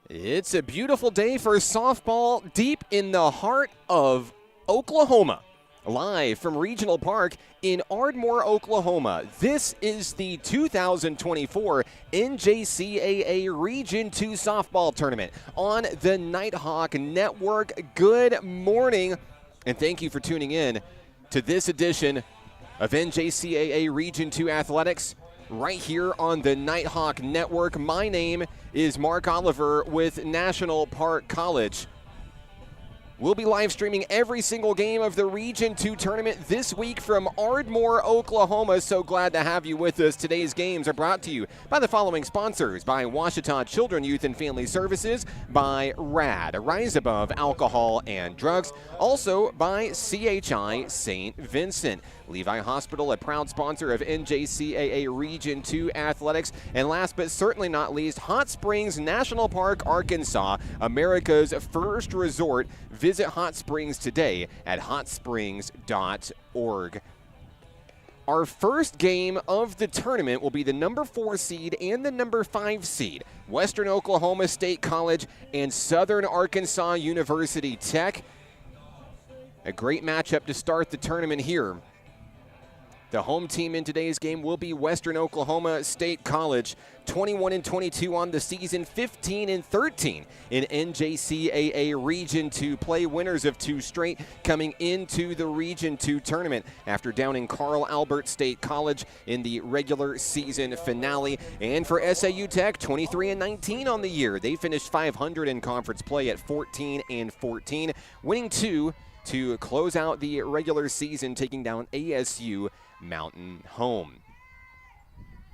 It's a beautiful day for softball deep in the heart of Oklahoma. Live from Regional Park in Ardmore, Oklahoma. This is the 2024 NJCAA Region 2 softball tournament on the Nighthawk Network. Good morning, and thank you for tuning in to this edition of NJCAA Region 2 Athletics right here on the Nighthawk Network. My name is Mark Oliver with National Park College. We'll be live streaming every single game of the Region 2 tournament this week from Ardmore, Oklahoma. So glad to have you with us. Today's games are brought to you by the following sponsors: by Ouachita Children, Youth, and Family Services, by RAD, Rise Above Alcohol and Drugs, also by CHI St. Vincent. Levi Hospital, a proud sponsor of NJCAA Region 2 Athletics. And last but certainly not least, Hot Springs National Park, Arkansas, America's first resort. Visit Hot Springs today at hotsprings.org. Our first game of the tournament will be the number 4 seed and the number 5 seed, Western Oklahoma State College and Southern Arkansas University Tech. A great matchup to start the tournament here. The home team in today's game will be Western Oklahoma State College, 21-22 on the season, 15-13 in NJCAA Region 2 play. Winners of 2 straight coming into the Region 2 tournament after downing Carl Albert State College in the regular season finale. And for SAU Tech, 23-19 on the year. They finished 500 in conference play at 14-14, winning 2 to close out the regular season, taking down ASU Mountain Home.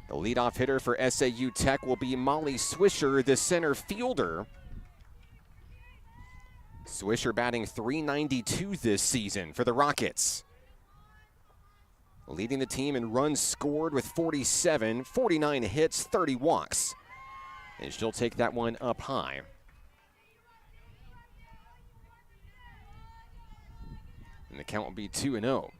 The leadoff hitter for SAU Tech will be Molly Swisher, the center fielder. Swisher batting .392 this season for the Rockets. Leading the team in runs scored with 47, 49 hits, 30 walks. And she'll take that one up high. And the count will be 2-0.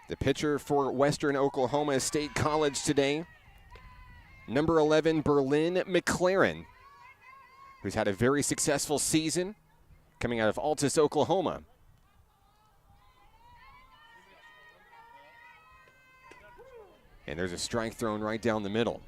The pitcher for Western Oklahoma State College today, number 11, Berlin McLaren, who's had a very successful season coming out of Altus, Oklahoma. And there's a strike thrown right down the middle.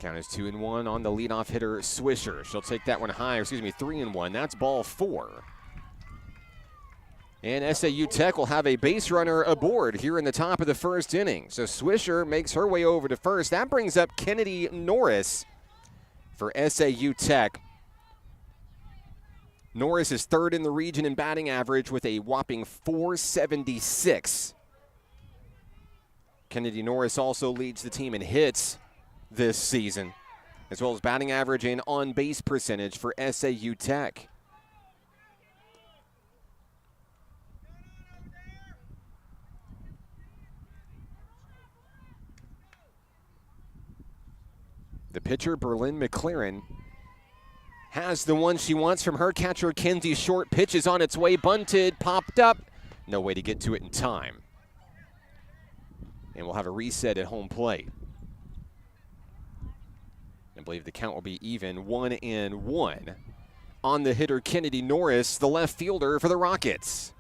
Count is 2-1 on the leadoff hitter, Swisher. She'll take that one high, 3-1. That's ball 4. And SAU Tech will have a base runner aboard here in the top of the first inning. So Swisher makes her way over to first. That brings up Kennedy Norris for SAU Tech. Norris is third in the region in batting average with a whopping .476. Kennedy Norris also leads the team in hits this season, as well as batting average and on-base percentage for SAU Tech. The pitcher, Berlin McLaren, has the one she wants from her catcher, Kenzie Short. Pitch is on its way, bunted, popped up. No way to get to it in time. And we'll have a reset at home plate. I believe the count will be even, 1-1 on the hitter, Kennedy Norris, the left fielder for the Rockets.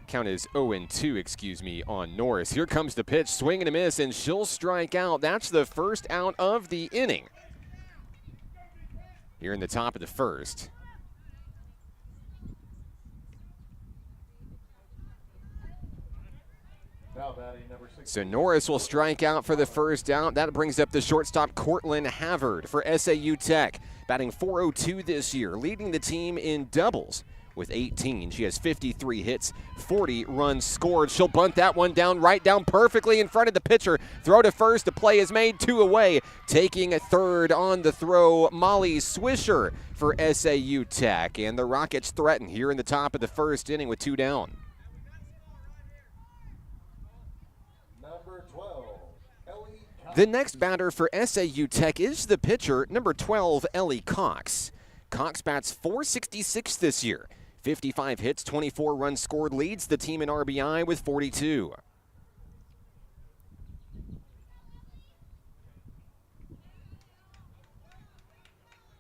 Count is 0-2, on Norris. Here comes the pitch, swing and a miss, and she'll strike out. That's the first out of the inning here in the top of the first. So Norris will strike out for the first out. That brings up the shortstop, Cortland Havard for SAU Tech, batting .402 this year, leading the team in doubles with 18. She has 53 hits, 40 runs scored. She'll bunt that one down, right down perfectly in front of the pitcher. Throw to first, the play is made, 2 away. Taking a third on the throw, Molly Swisher for SAU Tech. And the Rockets threaten here in the top of the first inning with 2 down. The next batter for SAU Tech is the pitcher, number 12, Ellie Cox. Cox bats .466 this year. 55 hits, 24 runs scored, leads the team in RBI with 42.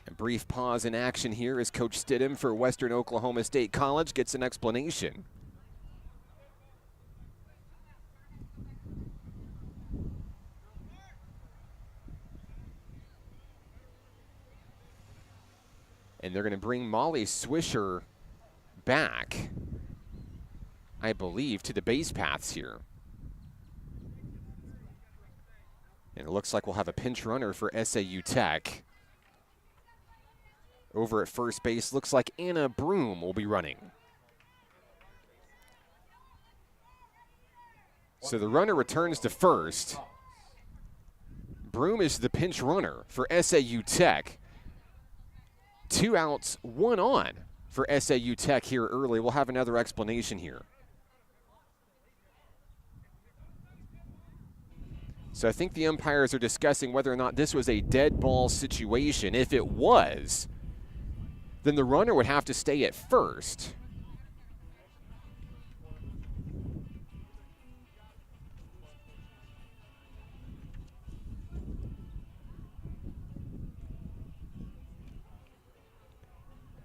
A brief pause in action here as Coach Stidham for Western Oklahoma State College gets an explanation. And they're going to bring Molly Swisher back, I believe, to the base paths here. And it looks like we'll have a pinch runner for SAU Tech. Over at first base, looks like Anna Broom will be running. So the runner returns to first. Broom is the pinch runner for SAU Tech. 2 outs, 1 on for SAU Tech here early. We'll have another explanation here. So I think the umpires are discussing whether or not this was a dead ball situation. If it was, then the runner would have to stay at first.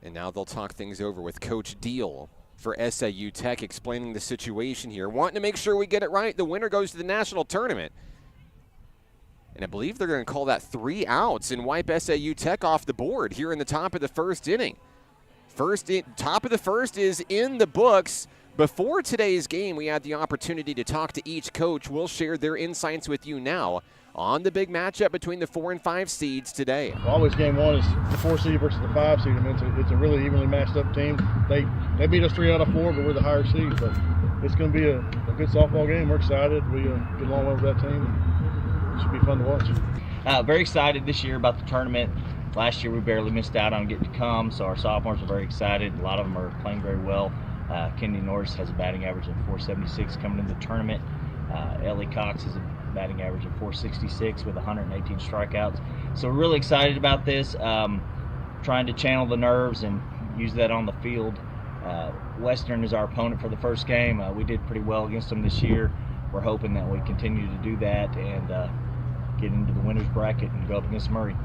And now they'll talk things over with Coach Deal for SAU Tech, explaining the situation here. Wanting to make sure we get it right. The winner goes to the national tournament. And I believe they're going to call that 3 outs and wipe SAU Tech off the board here in the top of the first inning. Top of the first is in the books. Before today's game, we had the opportunity to talk to each coach. We'll share their insights with you now on the big matchup between the 4 and 5 seeds today. Always game one is the 4 seed versus the 5 seed. I mean, it's a really evenly matched up team. They beat us 3 out of 4, but we're the higher seed. But it's going to be a good softball game. We're excited. We get along well with that team. It should be fun to watch. Very excited this year about the tournament. Last year we barely missed out on getting to come, so our sophomores are very excited. A lot of them are playing very well. Kennedy Norris has a batting average of .476 coming into the tournament. Ellie Cox has a batting average of .466 with 118 strikeouts. So we're really excited about this, trying to channel the nerves and use that on the field. Western is our opponent for the first game. We did pretty well against them this year. We're hoping that we continue to do that and get into the winner's bracket and go up against Murray.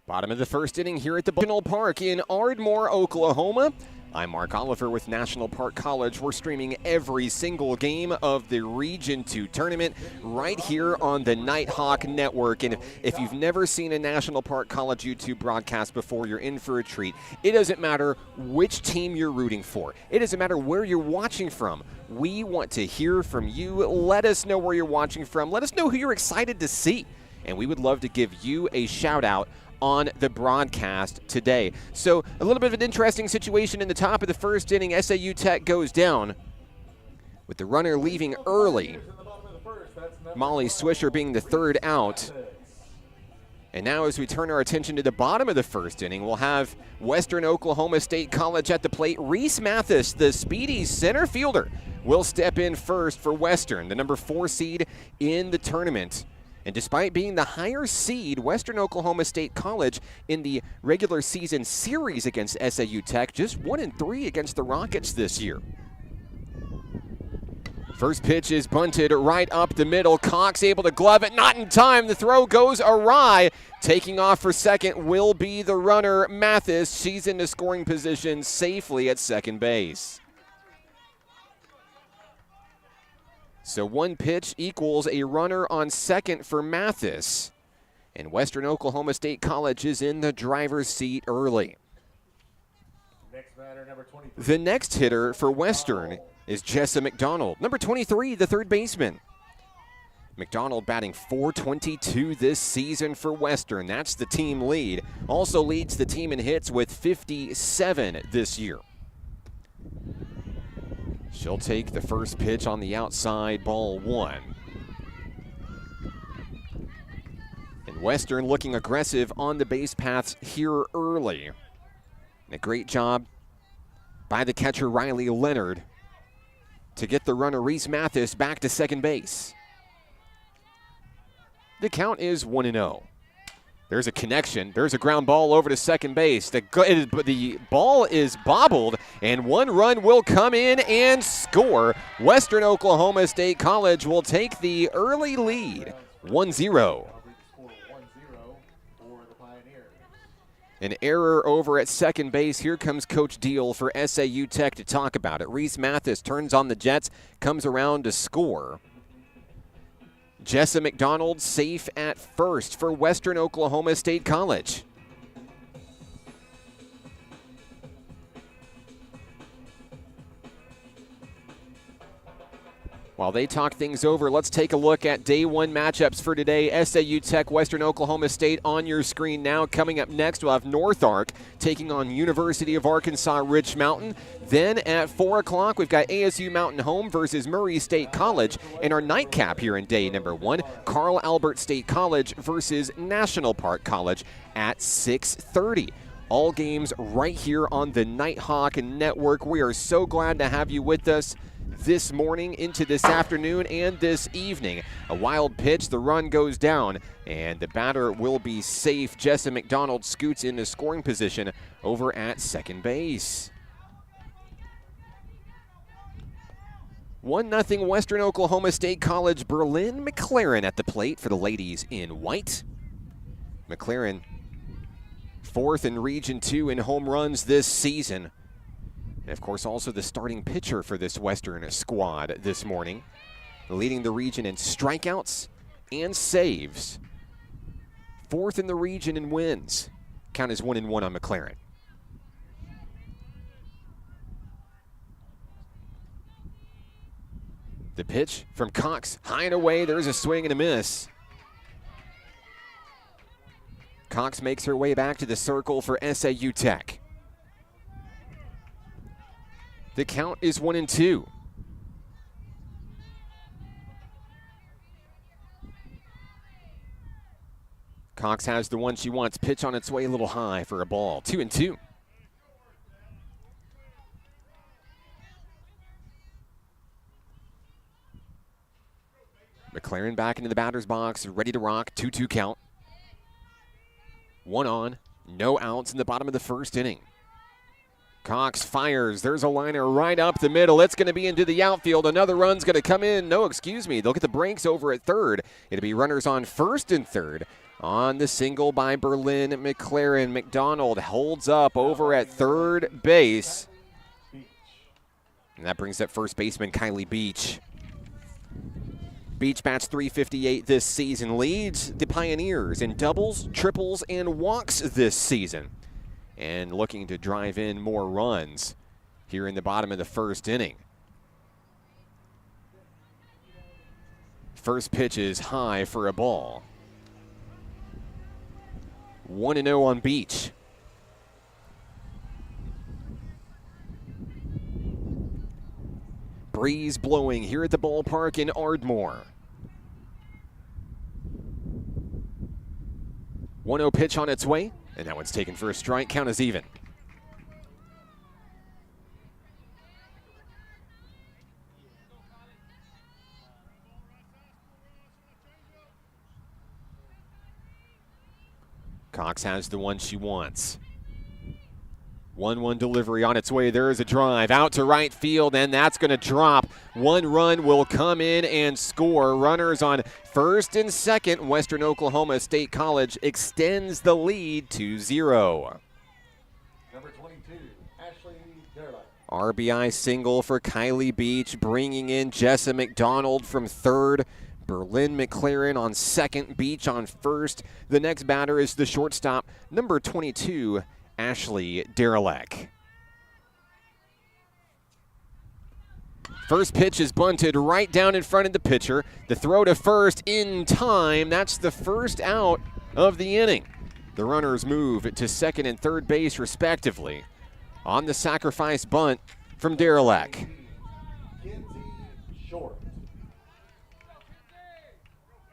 Bottom of the first inning here at the National Park in Ardmore, Oklahoma. I'm Mark Oliver with National Park College. We're streaming every single game of the Region 2 tournament right here on the Nighthawk Network. And if you've never seen a National Park College YouTube broadcast before, you're in for a treat. It doesn't matter which team you're rooting for. It doesn't matter where you're watching from. We want to hear from you. Let us know where you're watching from. Let us know who you're excited to see. And we would love to give you a shout out on the broadcast today. So a little bit of an interesting situation in the top of the first inning. SAU Tech goes down with the runner leaving early. Molly Swisher being the 3rd out. And now as we turn our attention to the bottom of the first inning, we'll have Western Oklahoma State College at the plate. Reese Mathis, the speedy center fielder, will step in first for Western, the number 4 seed in the tournament. And despite being the higher seed, Western Oklahoma State College in the regular season series against SAU Tech, just 1-3 against the Rockets this year. First pitch is bunted right up the middle. Cox able to glove it, not in time. The throw goes awry. Taking off for second will be the runner, Mathis. She's into scoring position safely at second base. So 1 pitch equals a runner on second for Mathis. And Western Oklahoma State College is in the driver's seat early. The next hitter for Western is Jessa McDonald, number 23, the 3rd baseman. McDonald batting .422 this season for Western. That's the team lead. Also leads the team in hits with 57 this year. She'll take the first pitch on the outside, ball 1. And Western looking aggressive on the base paths here early. And a great job by the catcher, Riley Leonard, to get the runner Reese Mathis back to second base. The count is 1-0. There's a connection. There's a ground ball over to second base. The ball is bobbled, and one run will come in and score. Western Oklahoma State College will take the early lead, 1-0. An error over at second base. Here comes Coach Deal for SAU Tech to talk about it. Reese Mathis turns on the Jets, comes around to score. Jessa McDonald safe at first for Western Oklahoma State College. While they talk things over, let's take a look at day one matchups for today. SAU Tech, Western Oklahoma State on your screen now. Coming up next, we'll have North Ark taking on University of Arkansas Rich Mountain. Then at 4 o'clock, we've got ASU Mountain Home versus Murray State College. And our nightcap here in day number 1, Carl Albert State College versus National Park College at 6:30. All games right here on the Nighthawk Network. We are so glad to have you with us this morning into this afternoon and this evening. A wild pitch, the run goes down, and the batter will be safe. Jessa McDonald scoots into scoring position over at second base. 1-0 Western Oklahoma State College. Berlin McLaren at the plate for the ladies in white. McLaren 4th in Region 2 in home runs this season. And of course, also the starting pitcher for this Western squad this morning, leading the region in strikeouts and saves. 4th in the region in wins. Count is 1-1 on McLaren. The pitch from Cox, high and away. There's a swing and a miss. Cox makes her way back to the circle for SAU Tech. The count is 1-2. Cox has the one she wants. Pitch on its way a little high for a ball. 2-2. McLaren back into the batter's box, ready to rock. 2-2 count. 1 on, no outs in the bottom of the first inning. Cox fires. There's a liner right up the middle. It's going to be into the outfield. Another run's going to come in. No, excuse me. They'll get the Brinks over at third. It'll be runners on first and third. On the single by Berlin McLaren. McDonald holds up over at third base. And that brings up first baseman Kylie Beach. Beach bats .358 this season. Leads the Pioneers in doubles, triples, and walks this season. And looking to drive in more runs here in the bottom of the first inning. First pitch is high for a ball. 1-0 on Beach. Breeze blowing here at the ballpark in Ardmore. 1-0 pitch on its way. And that one's taken for a strike. Count is even. Cox has the one she wants. 1-1 delivery on its way. There is a drive out to right field, and that's going to drop. One run will come in and score. Runners on first and second. Western Oklahoma State College extends the lead to 0. Number 22, Ashley Derla. RBI single for Kylie Beach, bringing in Jessa McDonald from third. Berlin McLaren on second, Beach on first. The next batter is the shortstop, number 22, Ashley Derelek. First pitch is bunted right down in front of the pitcher. The throw to first in time. That's the first out of the inning. The runners move to second and third base respectively on the sacrifice bunt from Derelek.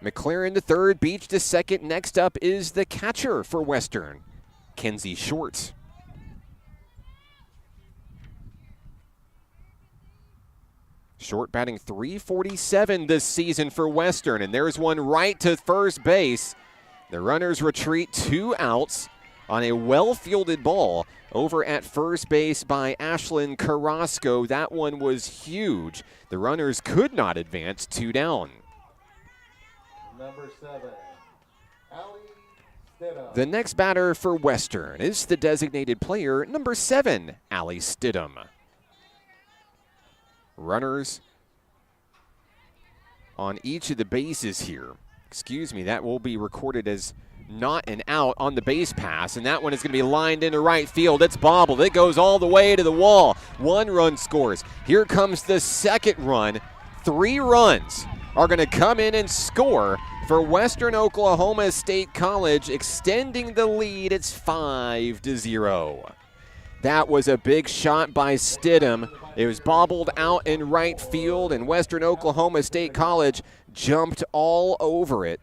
McLaren to third, Beach to second. Next up is the catcher for Western, Kenzie Short. Short batting .347 this season for Western, and there's one right to first base. The runners retreat 2 outs on a well-fielded ball over at first base by Ashlyn Carrasco. That one was huge. The runners could not advance 2 down. Number 7, Allie Stidham. The next batter for Western is the designated player, number 7, Allie Stidham. Runners on each of the bases here. Excuse me, that will be recorded as not an out on the base pass, and that one is going to be lined into right field. It's bobbled. It goes all the way to the wall. 1 run scores. Here comes the second run. 3 runs are going to come in and score for Western Oklahoma State College, extending the lead. It's 5-0. That was a big shot by Stidham. It was bobbled out in right field, and Western Oklahoma State College jumped all over it.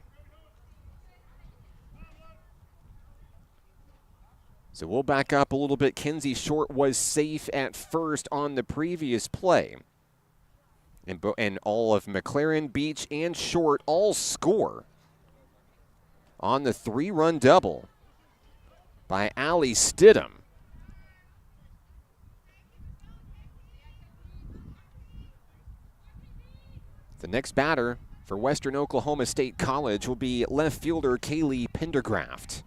So we'll back up a little bit. Kinsey Short was safe at first on the previous play. And all of McLaren, Beach, and Short all score on the 3-run double by Allie Stidham. The next batter for Western Oklahoma State College will be left fielder Kaylee Pendergraft.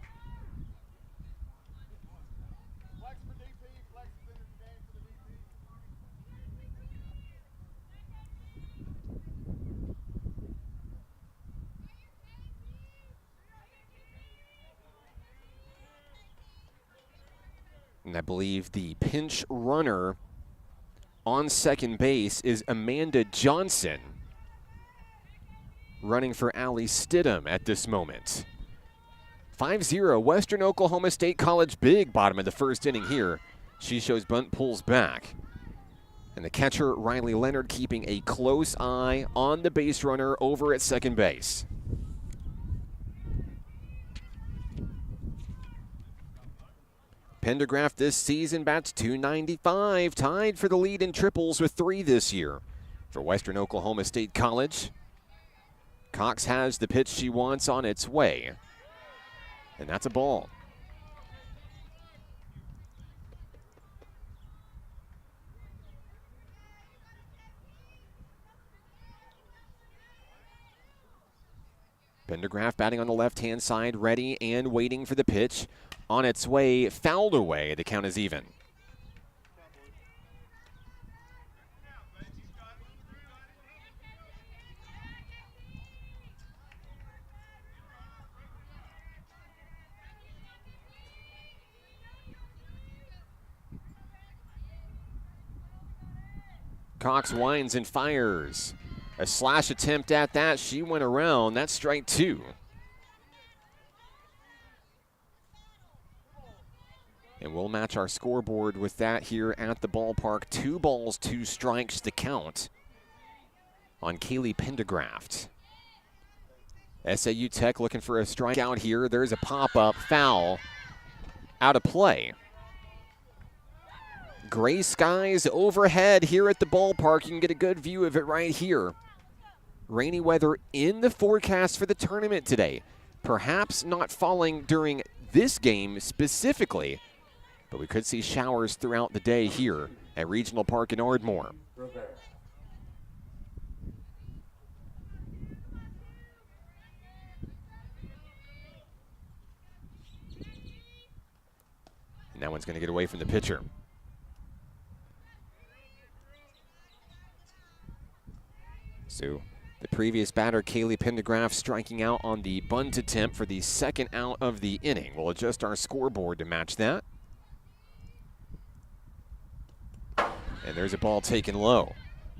And I believe the pinch runner on second base is Amanda Johnson, running for Allie Stidham at this moment. 5-0, Western Oklahoma State College, big bottom of the first inning here. She shows bunt pulls back. And the catcher, Riley Leonard, keeping a close eye on the base runner over at second base. Pendergraft this season bats .295, tied for the lead in triples with 3 this year for Western Oklahoma State College. Cox has the pitch she wants on its way, and that's a ball. Pendergraft batting on the left-hand side, ready and waiting for the pitch. On its way, fouled away. The count is even. Cox winds and fires. A slash attempt at that. She went around. That's strike 2. And we'll match our scoreboard with that here at the ballpark. 2 balls, 2 strikes to count on Kaylee Pendergraft. SAU Tech looking for a strikeout here. There's a pop-up foul out of play. Gray skies overhead here at the ballpark. You can get a good view of it right here. Rainy weather in the forecast for the tournament today. Perhaps not falling during this game specifically, but we could see showers throughout the day here at Regional Park in Ardmore. And that one's going to get away from the pitcher. So the previous batter, Kaylee Pendergraft, striking out on the bunt attempt for the second out of the inning. We'll adjust our scoreboard to match that. And there's a ball taken low.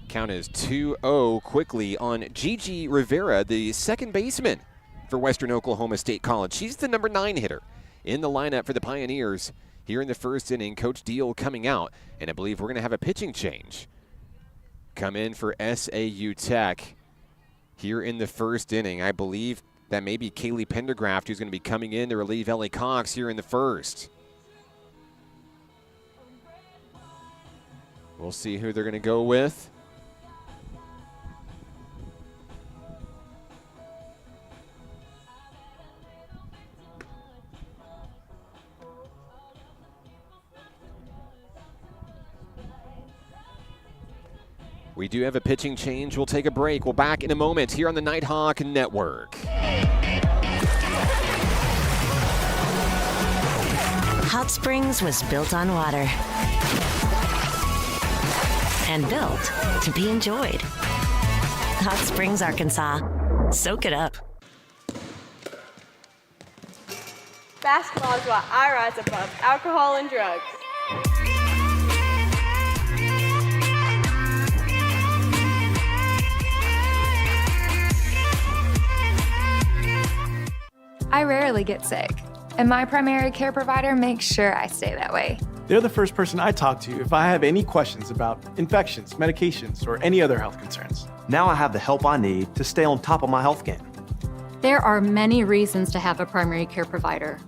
Count is 2-0 quickly on Gigi Rivera, the second baseman for Western Oklahoma State College. She's the number 9 hitter in the lineup for the Pioneers here in the first inning. Coach Deal coming out, and I believe we're going to have a pitching change come in for SAU Tech here in the first inning. I believe that may be Kaylee Pendergraft who's going to be coming in to relieve Ellie Cox here in the first. We'll see who they're going to go with. We do have a pitching change. We'll take a break. We'll back in a moment here on the Nighthawk Network. Hot Springs was built on water and built to be enjoyed. Hot Springs, Arkansas. Soak it up. Basketball is why I rise above alcohol and drugs. I rarely get sick, and my primary care provider makes sure I stay that way. They're the first person I talk to if I have any questions about infections, medications, or any other health concerns. Now I have the help I need to stay on top of my health game. There are many reasons to have a primary care provider.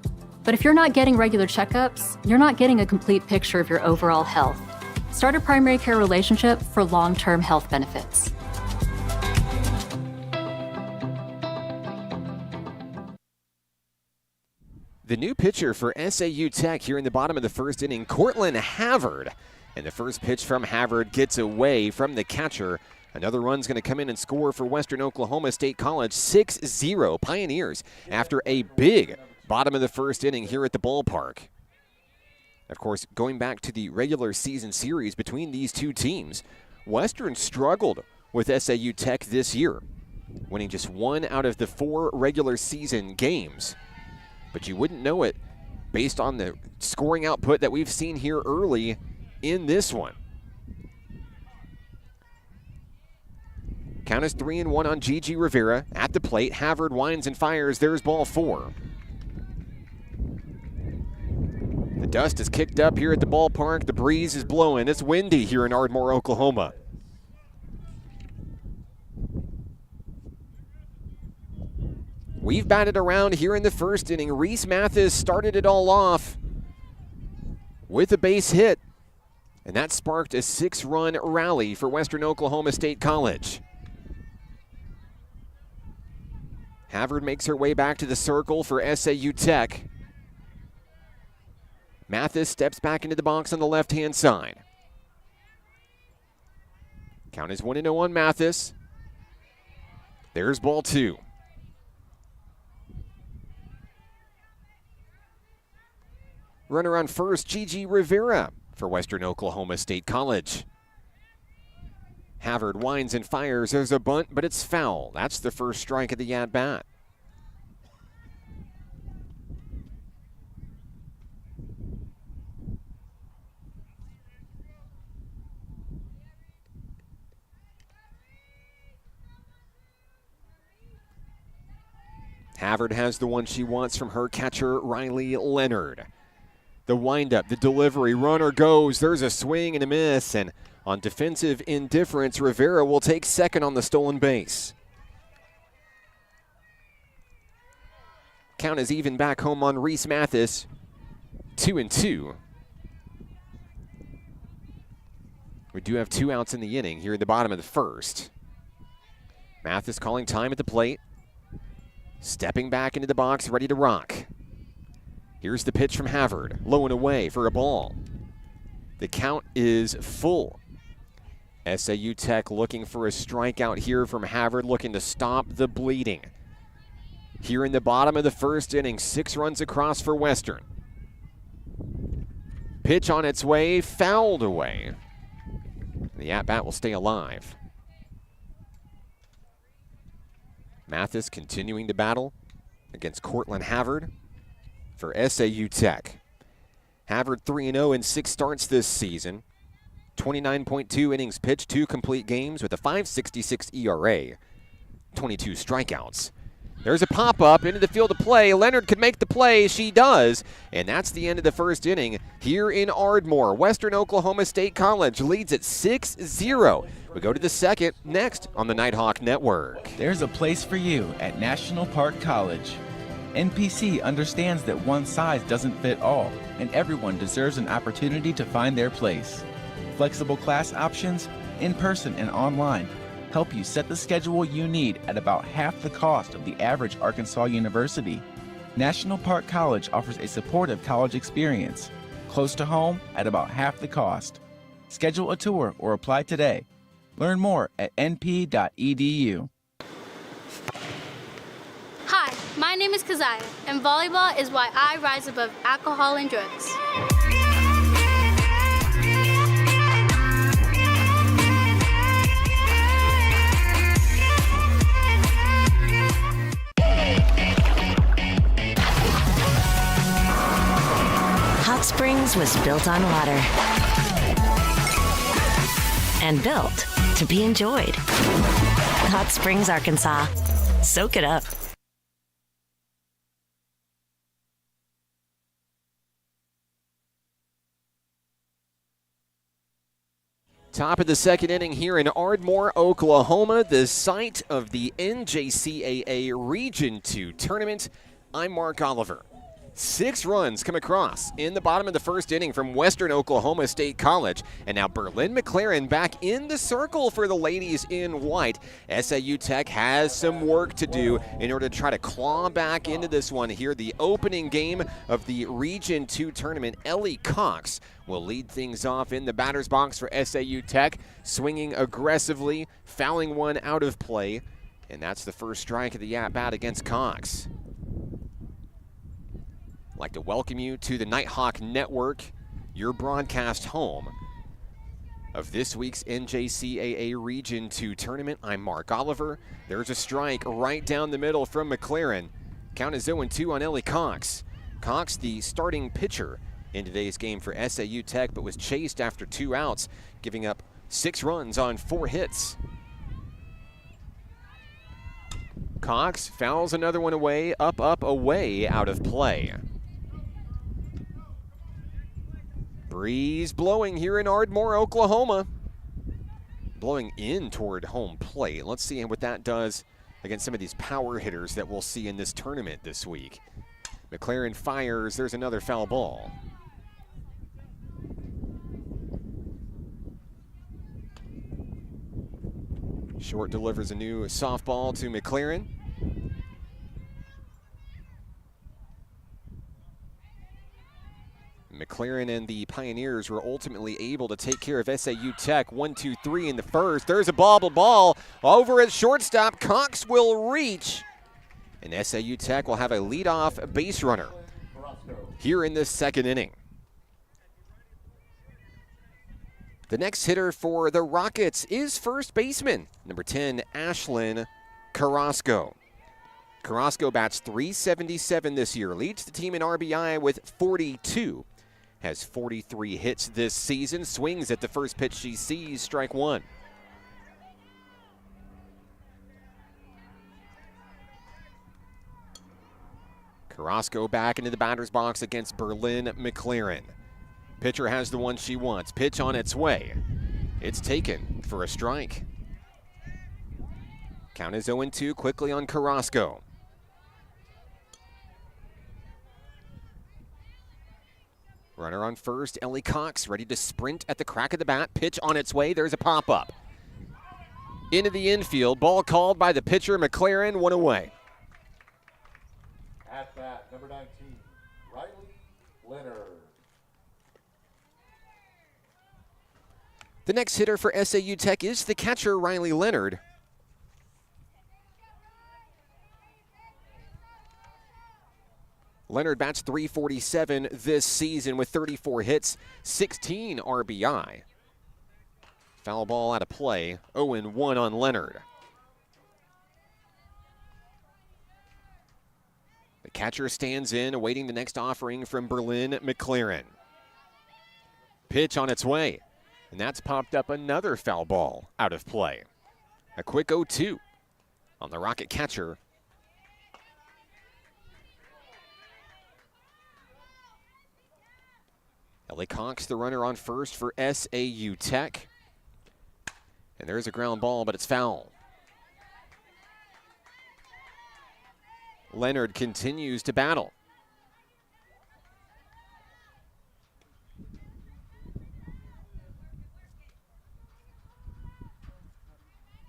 But if you're not getting regular checkups, you're not getting a complete picture of your overall health. Start a primary care relationship for long-term health benefits. The new pitcher for SAU Tech here in the bottom of the first inning, Cortland Havard. And the first pitch from Havard gets away from the catcher. Another run's going to come in and score for Western Oklahoma State College. 6-0 Pioneers after a big bottom of the first inning here at the ballpark. Of course, going back to the regular season series between these two teams, Western struggled with SAU Tech this year, winning just 1 out of the 4 regular season games. But you wouldn't know it based on the scoring output that we've seen here early in this one. Count is 3-1 on Gigi Rivera at the plate. Havard winds and fires. There's ball 4. The dust is kicked up here at the ballpark. The breeze is blowing. It's windy here in Ardmore, Oklahoma. We've batted around here in the first inning. Reese Mathis started it all off with a base hit, and that sparked a 6-run rally for Western Oklahoma State College. Havard makes her way back to the circle for SAU Tech. Mathis steps back into the box on the left-hand side. Count is 1-0 on Mathis. There's ball 2. Runner on first, Gigi Rivera for Western Oklahoma State College. Havard winds and fires. There's a bunt, but it's foul. That's the first strike of the at-bat. Havard has the one she wants from her catcher, Riley Leonard. The windup, the delivery, runner goes. There's a swing and a miss, and on defensive indifference, Rivera will take second on the stolen base. Count is even back home on Reese Mathis, 2-2. We do have 2 outs in the inning here in the bottom of the first. Mathis calling time at the plate. Stepping back into the box, ready to rock. Here's the pitch from Havard, low and away for a ball. The count is full. SAU Tech looking for a strikeout here from Havard, looking to stop the bleeding. Here in the bottom of the first inning, 6 runs across for Western. Pitch on its way, fouled away. The at-bat will stay alive. Mathis continuing to battle against Cortland Havard for SAU Tech. Havard 3-0 in 6 starts this season. 29.2 innings pitched, 2 complete games with a .566 ERA. 22 strikeouts. There's a pop-up into the field of play. Leonard could make the play. She does. And that's the end of the first inning here in Ardmore. Western Oklahoma State College leads at 6-0. We go to the second next on the Nighthawk Network. There's a place for you at National Park College. NPC understands that one size doesn't fit all, and everyone deserves an opportunity to find their place. Flexible class options, in person and online, help you set the schedule you need at about half the cost of the average Arkansas university. National Park College offers a supportive college experience, close to home at about half the cost. Schedule a tour or apply today. Learn more at np.edu. Hi, my name is Keziah, and volleyball is why I rise above alcohol and drugs. Hot Springs was built on water and built to be enjoyed. Hot Springs, Arkansas. Soak it up. Top of the second inning here in Ardmore, Oklahoma, the site of the NJCAA Region 2 tournament. I'm Mark Oliver. 6 runs come across in the bottom of the first inning from Western Oklahoma State College. And now Berlin McLaren back in the circle for the ladies in white. SAU Tech has some work to do in order to try to claw back into this one here. The opening game of the Region 2 tournament, Ellie Cox will lead things off in the batter's box for SAU Tech, swinging aggressively, fouling one out of play. And that's the first strike of the at-bat against Cox. I'd like to welcome you to the Nighthawk Network, your broadcast home of this week's NJCAA Region 2 tournament. I'm Mark Oliver. There's a strike right down the middle from McLaren. Count is 0-2 on Ellie Cox. Cox, the starting pitcher in today's game for SAU Tech, but was chased after 2 outs, giving up 6 runs on 4 hits. Cox fouls another one away, up, away, out of play. Breeze blowing here in Ardmore, Oklahoma. Blowing in toward home plate. Let's see what that does against some of these power hitters that we'll see in this tournament this week. McLaren fires. There's another foul ball. Short delivers a new softball to McLaren. McLaren and the Pioneers were ultimately able to take care of SAU Tech. 1-2-3 in the first. There's a bobbled ball over at shortstop. Cox will reach, and SAU Tech will have a leadoff base runner here in this second inning. The next hitter for the Rockets is first baseman, number 10, Ashlyn Carrasco. Carrasco bats .377 this year, leads the team in RBI with 42. Has 43 hits this season, swings at the first pitch she sees, strike 1. Carrasco back into the batter's box against Berlin McLaren. Pitcher has the one she wants. Pitch on its way. It's taken for a strike. Count is 0-2 quickly on Carrasco. Runner on first, Ellie Cox ready to sprint at the crack of the bat. Pitch on its way, there's a pop-up. Into the infield, ball called by the pitcher, McLaren, 1 away. At bat, number 19, Riley Leonard. The next hitter for SAU Tech is the catcher, Riley Leonard. Leonard bats .347 this season with 34 hits, 16 RBI. Foul ball out of play, 0-1 on Leonard. The catcher stands in, awaiting the next offering from Berlin McLaren. Pitch on its way, and that's popped up another foul ball out of play. A quick 0-2 on the Rocket catcher. Ellie Cox, the runner on first for SAU Tech. And there's a ground ball, but it's foul. Leonard continues to battle.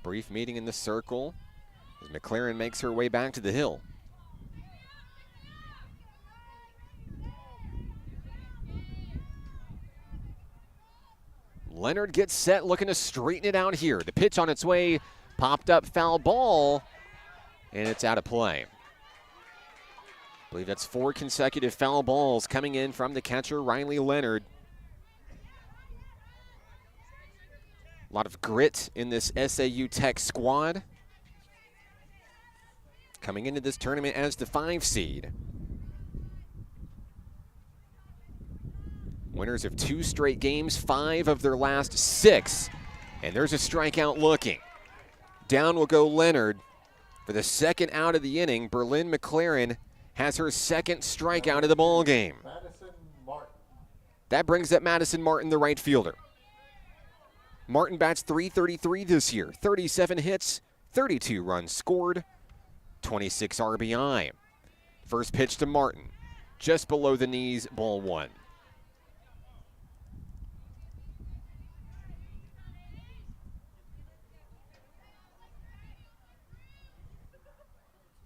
Brief meeting in the circle as McLaren makes her way back to the hill. Leonard gets set, looking to straighten it out here. The pitch on its way, popped up, foul ball, and it's out of play. I believe that's 4 consecutive foul balls coming in from the catcher, Riley Leonard. A lot of grit in this SAU Tech squad. Coming into this tournament as the 5 seed. Winners of 2 straight games, 5 of their last 6. And there's a strikeout looking. Down will go Leonard. For the second out of the inning, Berlin McLaren has her second strikeout of the ball game. That brings up Madison Martin, the right fielder. Martin bats .333 this year, 37 hits, 32 runs scored, 26 RBI. First pitch to Martin, just below the knees, ball 1.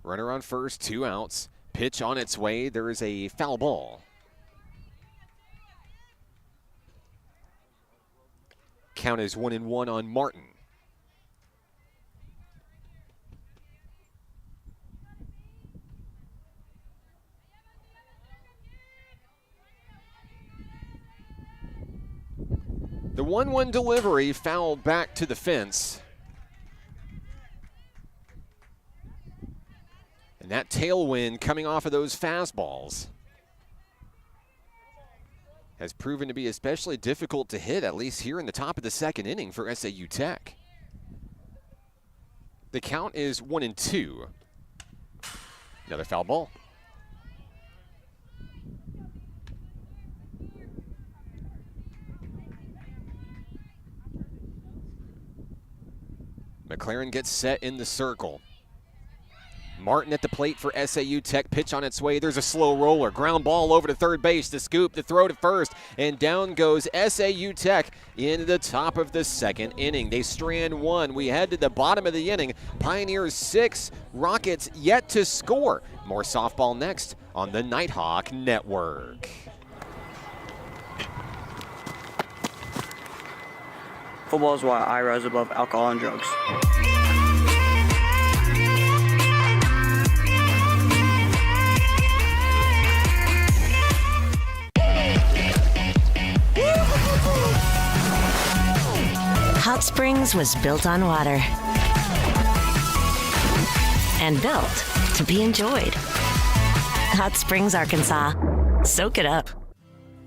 Runner on first, 2 outs. Pitch on its way. There is a foul ball. Count is 1-1 on Martin. The 1-1 delivery fouled back to the fence. And that tailwind coming off of those fastballs has proven to be especially difficult to hit, at least here in the top of the second inning for SAU Tech. The count is 1-2. Another foul ball. McLaren gets set in the circle. Martin at the plate for SAU Tech. Pitch on its way. There's a slow roller. Ground ball over to third base. The scoop, the throw to first, and down goes SAU Tech into the top of the second inning. They strand 1. We head to the bottom of the inning. Pioneers 6, Rockets yet to score. More softball next on the Nighthawk Network. Football is why I rise above alcohol and drugs. Hot Springs was built on water and built to be enjoyed. Hot Springs, Arkansas. Soak it up.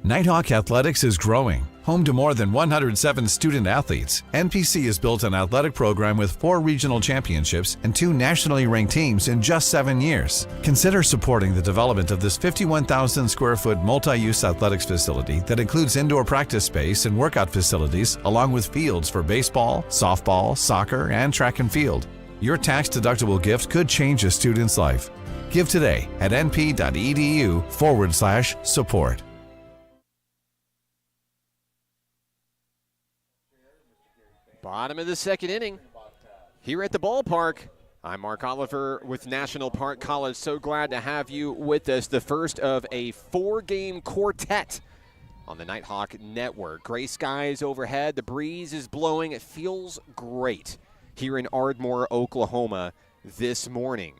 Nighthawk Athletics is growing. Home to more than 107 student athletes, NPC has built an athletic program with 4 regional championships and 2 nationally ranked teams in just 7 years. Consider supporting the development of this 51,000 square foot multi-use athletics facility that includes indoor practice space and workout facilities, along with fields for baseball, softball, soccer, and track and field. Your tax-deductible gift could change a student's life. Give today at np.edu/support. Bottom of the second inning here at the ballpark. I'm Mark Oliver with National Park College. So glad to have you with us. The first of a 4-game quartet on the Nighthawk Network. Gray skies overhead. The breeze is blowing. It feels great here in Ardmore, Oklahoma this morning.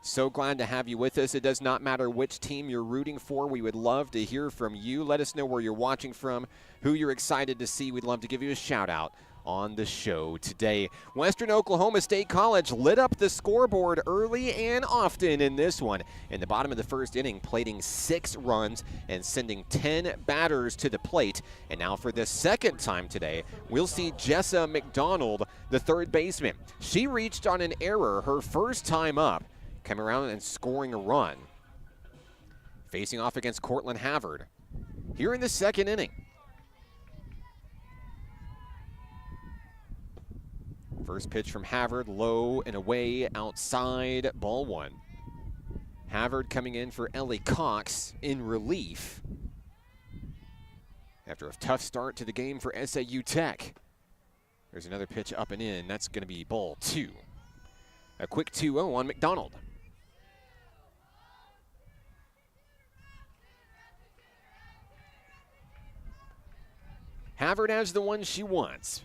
So glad to have you with us. It does not matter which team you're rooting for. We would love to hear from you. Let us know where you're watching from, who you're excited to see. We'd love to give you a shout out on the show today. Western Oklahoma State College lit up the scoreboard early and often in this one. In the bottom of the first inning, plating 6 runs and sending 10 batters to the plate. And now for the second time today, we'll see Jessa McDonald, the third baseman. She reached on an error her first time up, coming around and scoring a run. Facing off against Cortland Havard here in the second inning. First pitch from Havard, low and away outside, ball 1. Havard coming in for Ellie Cox in relief after a tough start to the game for SAU Tech. There's another pitch up and in. That's going to be ball 2. A quick 2-0 on McDonald. Havard has the one she wants.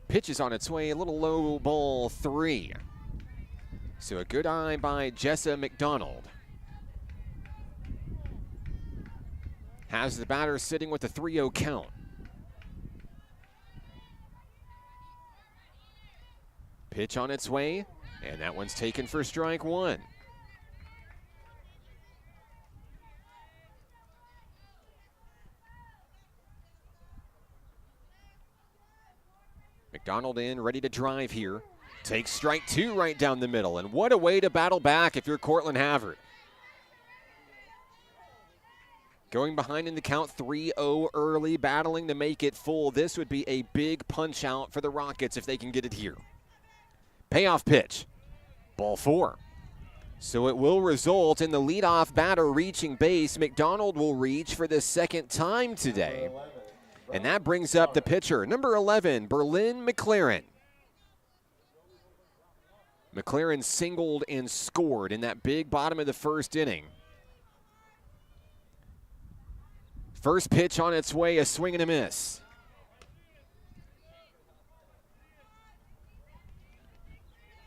Pitch is on its way, a little low, ball 3. So a good eye by Jessa McDonald. Has the batter sitting with a 3-0 count. Pitch on its way, and that one's taken for strike 1. McDonald in, ready to drive here. Takes strike 2 right down the middle, and what a way to battle back if you're Cortland Havard. Going behind in the count 3-0 early, battling to make it full. This would be a big punch out for the Rockets if they can get it here. Payoff pitch, ball 4. So it will result in the leadoff batter reaching base. McDonald will reach for the second time today. And that brings up the pitcher, number 11, Berlin McLaren. McLaren singled and scored in that big bottom of the first inning. First pitch on its way, a swing and a miss.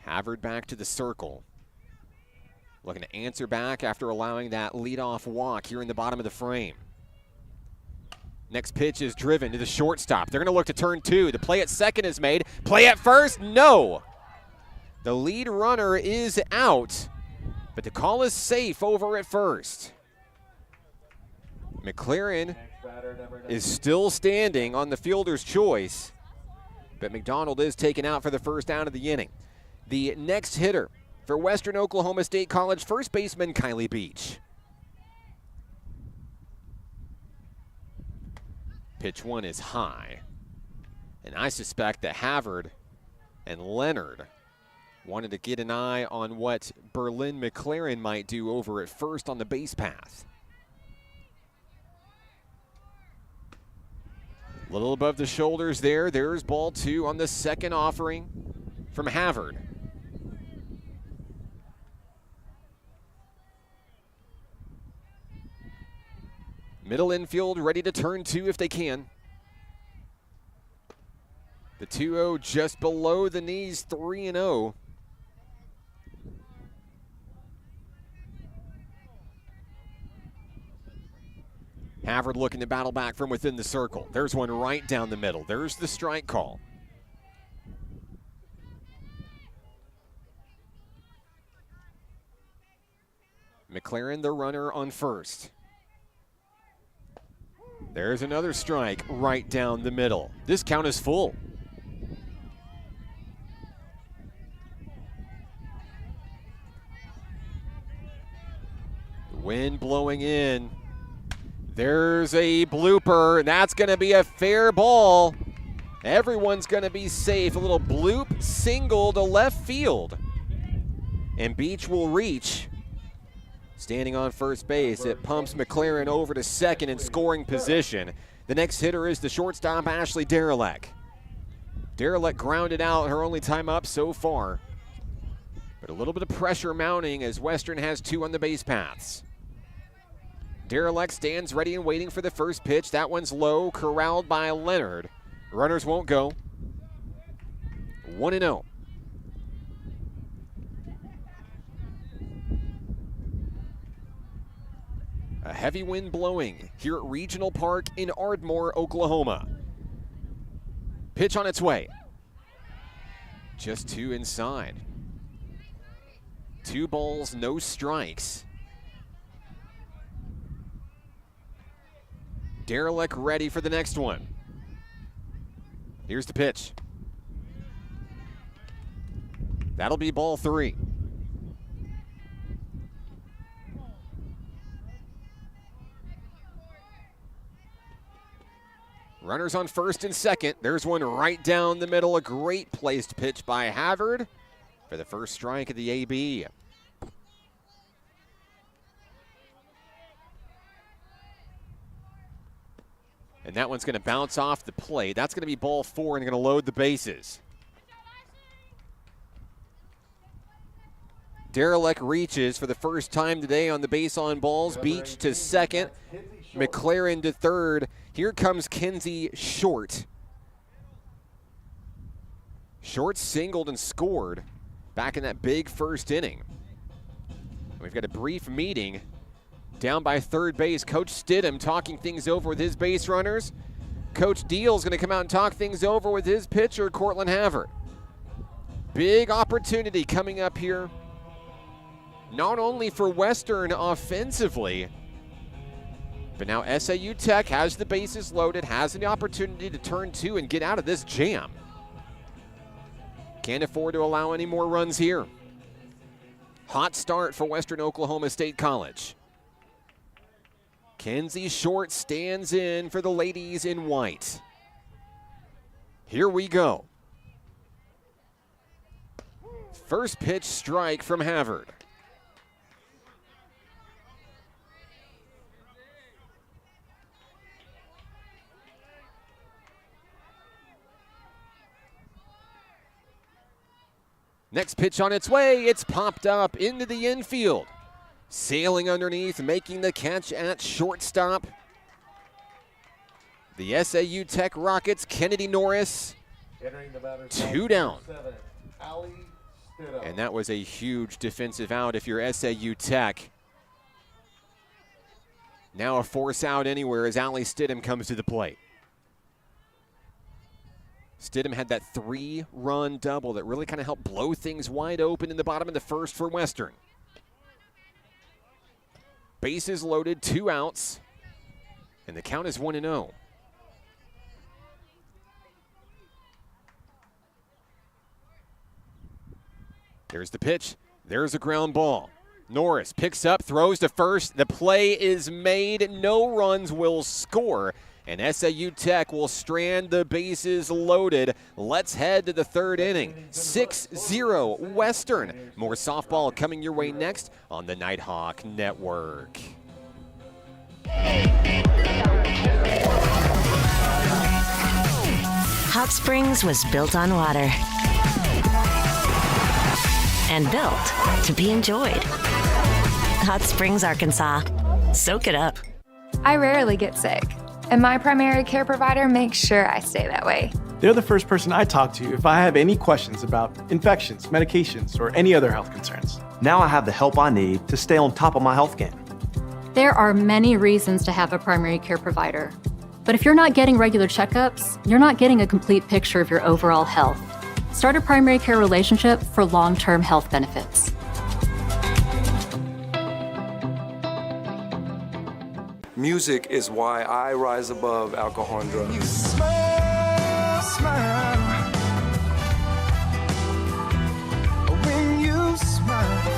Havard back to the circle. Looking to answer back after allowing that leadoff walk here in the bottom of the frame. Next pitch is driven to the shortstop. They're going to look to turn 2. The play at second is made. Play at first, no. The lead runner is out, but the call is safe over at first. McLaren is still standing on the fielder's choice, but McDonald is taken out for the first out of the inning. The next hitter for Western Oklahoma State College, first baseman Kylie Beach. Pitch 1 is high, and I suspect that Havard and Leonard wanted to get an eye on what Berlin McLaren might do over at first on the base path. A little above the shoulders there. There's ball 2 on the second offering from Havard. Middle infield ready to turn 2 if they can. The 2-0 just below the knees, 3-0. Havard looking to battle back from within the circle. There's one right down the middle. There's the strike call. McLaren, the runner on first. There's another strike right down the middle. This count is full. The wind blowing in. There's a blooper, and that's going to be a fair ball. Everyone's going to be safe. A little bloop single to left field. And Beach will reach. Standing on first base, it pumps McLaren over to second in scoring position. The next hitter is the shortstop, Ashley Derelek. Derelek grounded out, her only time up so far. But a little bit of pressure mounting as Western has 2 on the base paths. Derelek stands ready and waiting for the first pitch. That one's low, corralled by Leonard. Runners won't go. 1-0. A heavy wind blowing here at Regional Park in Ardmore, Oklahoma. Pitch on its way. Just 2 inside. 2 balls, no strikes. Derelek ready for the next one. Here's the pitch. That'll be ball 3. Runners on first and second. There's one right down the middle. A great placed pitch by Havard for the first strike of the AB. And that one's going to bounce off the plate. That's going to be ball 4 and going to load the bases. Derelek reaches for the first time today on the base on balls. Beach to second. McLaren to third. Here comes Kinsey short Short singled and scored back in that big first inning. We've got a brief meeting down by third base. Coach Stidham talking things over with his base runners. Coach Deal's going to come out and talk things over with his pitcher, Cortland Havert. Big opportunity coming up here, not only for Western offensively, but now SAU Tech has the bases loaded, has the opportunity to turn two and get out of this jam. Can't afford to allow any more runs here. Hot start for Western Oklahoma State College. Kenzie Short stands in for the ladies in white. Here we go. First pitch strike from Havert. Next pitch on its way. It's popped up into the infield. Sailing underneath, making the catch at shortstop. The SAU Tech Rockets, Kennedy Norris, two down. And that was a huge defensive out if you're SAU Tech. Now a force out anywhere as Allie Stidham comes to the plate. Stidham had that 3-run double that really kind of helped blow things wide open in the bottom of the first for Western. Bases loaded, 2 outs, and the count is 1-0. There's the pitch. There's a ground ball. Norris picks up, throws to first. The play is made. No runs will score. And SAU Tech will strand the bases loaded. Let's head to the third inning. 6-0 Western. More softball coming your way next on the Nighthawk Network. Hot Springs was built on water and built to be enjoyed. Hot Springs, Arkansas. Soak it up. I rarely get sick, and my primary care provider makes sure I stay that way. They're the first person I talk to if I have any questions about infections, medications, or any other health concerns. Now I have the help I need to stay on top of my health game. There are many reasons to have a primary care provider. But if you're not getting regular checkups, you're not getting a complete picture of your overall health. Start a primary care relationship for long-term health benefits. Music is why I rise above alcohol and drugs. You smile, smile. When you smile.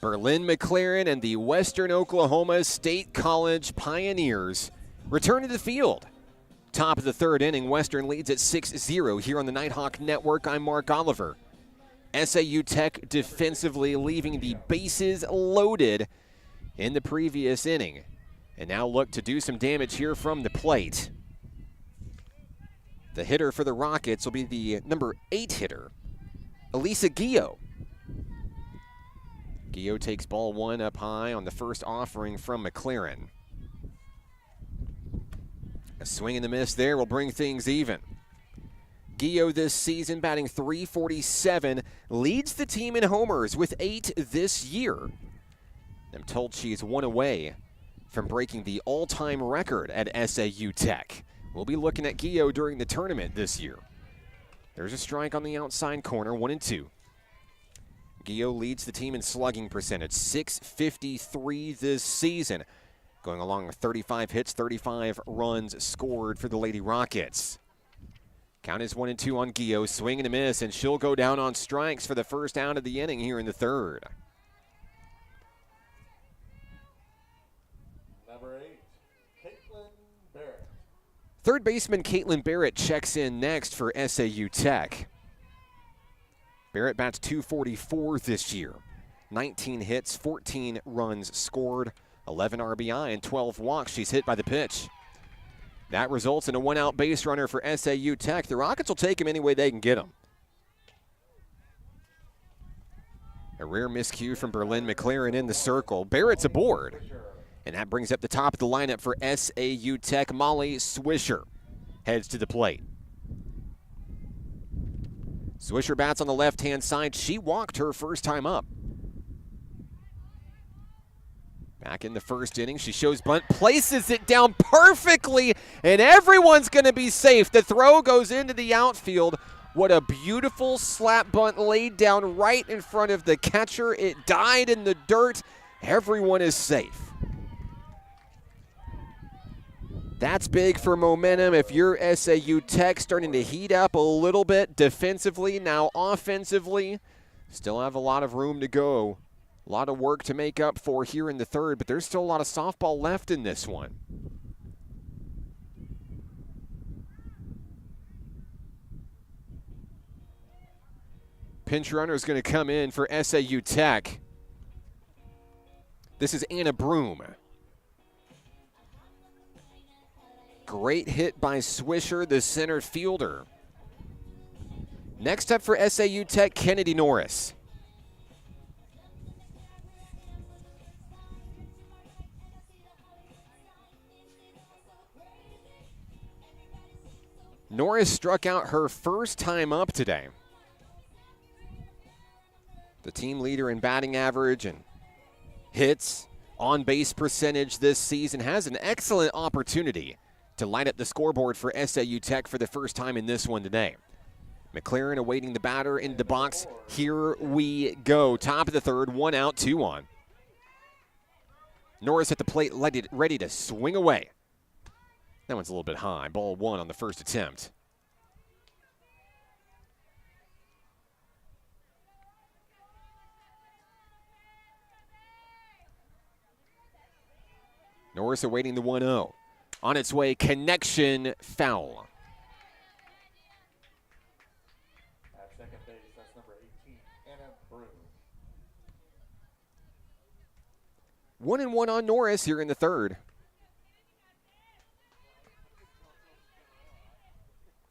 Berlin McLaren and the Western Oklahoma State College Pioneers return to the field. Top of the third inning, Western leads at 6-0 here on the Nighthawk Network. I'm Mark Oliver. SAU Tech defensively leaving the bases loaded in the previous inning. And now look to do some damage here from the plate. The hitter for the Rockets will be the number 8 hitter, Elisa Gio. Gio takes ball 1 up high on the first offering from McLaren. A swing and a miss there will bring things even. Gio this season batting .347, leads the team in homers with 8 this year. I'm told she's 1 away from breaking the all-time record at SAU Tech. We'll be looking at Gio during the tournament this year. There's a strike on the outside corner, 1-2. Gio leads the team in slugging percentage, .653 this season. Going along with 35 hits, 35 runs scored for the Lady Rockets. Count is 1-2 on Gio, swing and a miss, and she'll go down on strikes for the first out of the inning here in the third. Number 8, Caitlin Barrett. Third baseman Caitlin Barrett checks in next for SAU Tech. Barrett bats .244 this year. 19 hits, 14 runs scored, 11 RBI, and 12 walks. She's hit by the pitch. That results in a 1-out base runner for SAU Tech. The Rockets will take him any way they can get him. A rare miscue from Berlin McLaren in the circle. Barrett's aboard. And that brings up the top of the lineup for SAU Tech. Molly Swisher heads to the plate. Swisher bats on the left-hand side. She walked her first time up. Back in the first inning, she shows bunt, places it down perfectly, and everyone's going to be safe. The throw goes into the outfield. What a beautiful slap bunt laid down right in front of the catcher. It died in the dirt. Everyone is safe. That's big for momentum. If you're SAU Tech, starting to heat up a little bit defensively, now offensively, still have a lot of room to go. A lot of work to make up for here in the third, but there's still a lot of softball left in this one. Pinch runner is going to come in for SAU Tech. This is Anna Broom. Great hit by Swisher, the center fielder. Next up for SAU Tech, Kennedy Norris. Norris struck out her first time up today. The team leader in batting average and hits, on-base percentage this season, has an excellent opportunity to light up the scoreboard for SAU Tech for the first time in this one today. McLaren awaiting the batter in the box. Here we go. Top of the third, 1 out, 2 on. Norris at the plate, ready to swing away. That one's a little bit high. Ball 1 on the first attempt. Norris awaiting the 1-0. On its way, connection foul. At second base, that's number 18, Anna Broom. 1-1 on Norris here in the third.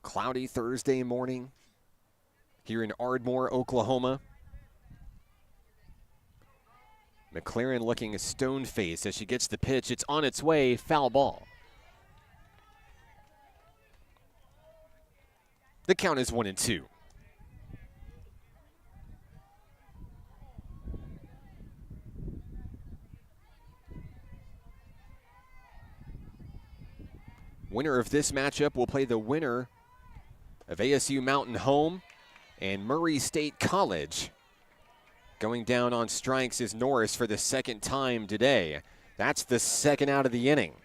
Cloudy Thursday morning here in Ardmore, Oklahoma. McLaren looking stone-faced as she gets the pitch. It's on its way, foul ball. The count is 1-2. Winner of this matchup will play the winner of ASU Mountain Home and Murray State College. Going down on strikes is Norris for the second time today. That's the second out of the inning.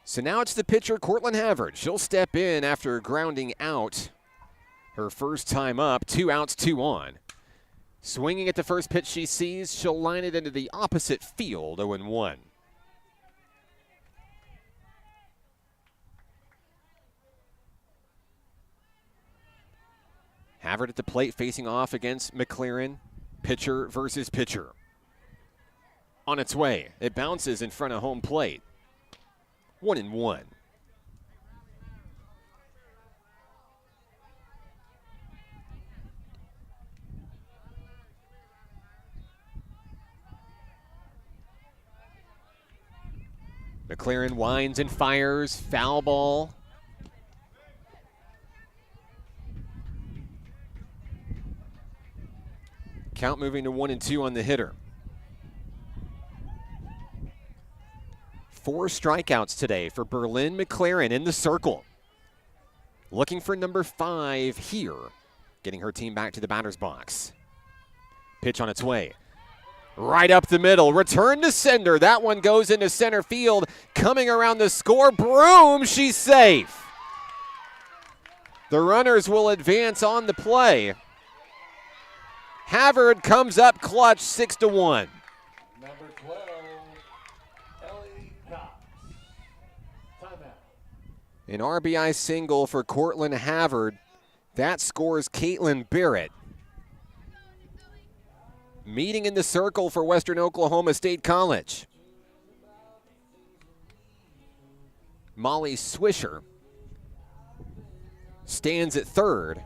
So now it's the pitcher, Cortland Havard. She'll step in after grounding out her first time up. 2 outs, 2 on. Swinging at the first pitch she sees, she'll line it into the opposite field, 0-1. Havard at the plate facing off against McLaren. Pitcher versus pitcher. On its way. It bounces in front of home plate. 1-1. McLaren winds and fires. Foul ball. Count moving to 1-2 on the hitter. 4 strikeouts today for Berlin McLaren in the circle. Looking for number 5 here. Getting her team back to the batter's box. Pitch on its way. Right up the middle. Return to sender. That one goes into center field. Coming around the score. Broom, she's safe. The runners will advance on the play. Havard comes up clutch, 6-1. Number 12, Ellie Cox. Timeout. An RBI single for Cortland Havard. That scores Caitlin Barrett. Meeting in the circle for Western Oklahoma State College. Molly Swisher stands at third.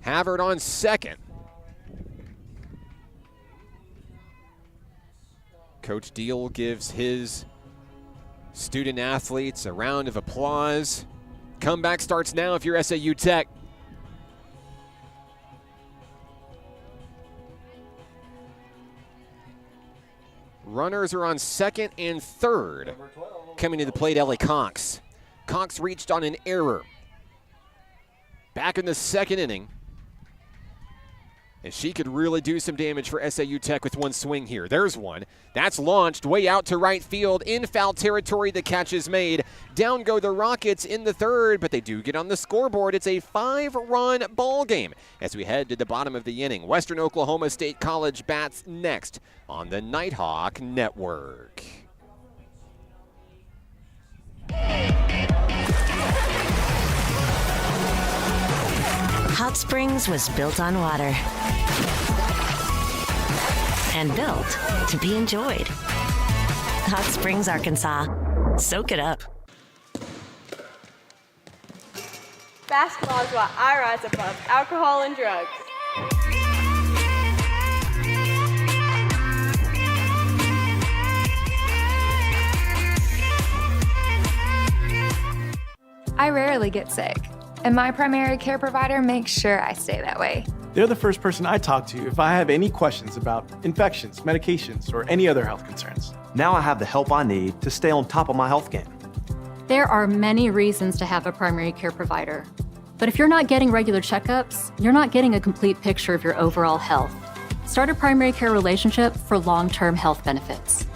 Havard on second. Coach Deal gives his student athletes a round of applause. Comeback starts now if you're SAU Tech. Runners are on second and third. Coming to the plate, Ellie Cox. Cox reached on an error. Back in the second inning. And she could really do some damage for SAU Tech with one swing here. There's one. That's launched way out to right field. In foul territory, the catch is made. Down go the Rockets in the third, but they do get on the scoreboard. It's a 5-run ball game as we head to the bottom of the inning. Western Oklahoma State College bats next on the Nighthawk Network. Hot Springs was built on water and built to be enjoyed. Hot Springs, Arkansas. Soak it up. Basketball is why I rise above alcohol and drugs. I rarely get sick, and my primary care provider makes sure I stay that way. They're the first person I talk to if I have any questions about infections, medications, or any other health concerns. Now I have the help I need to stay on top of my health game. There are many reasons to have a primary care provider. But if you're not getting regular checkups, you're not getting a complete picture of your overall health. Start a primary care relationship for long-term health benefits.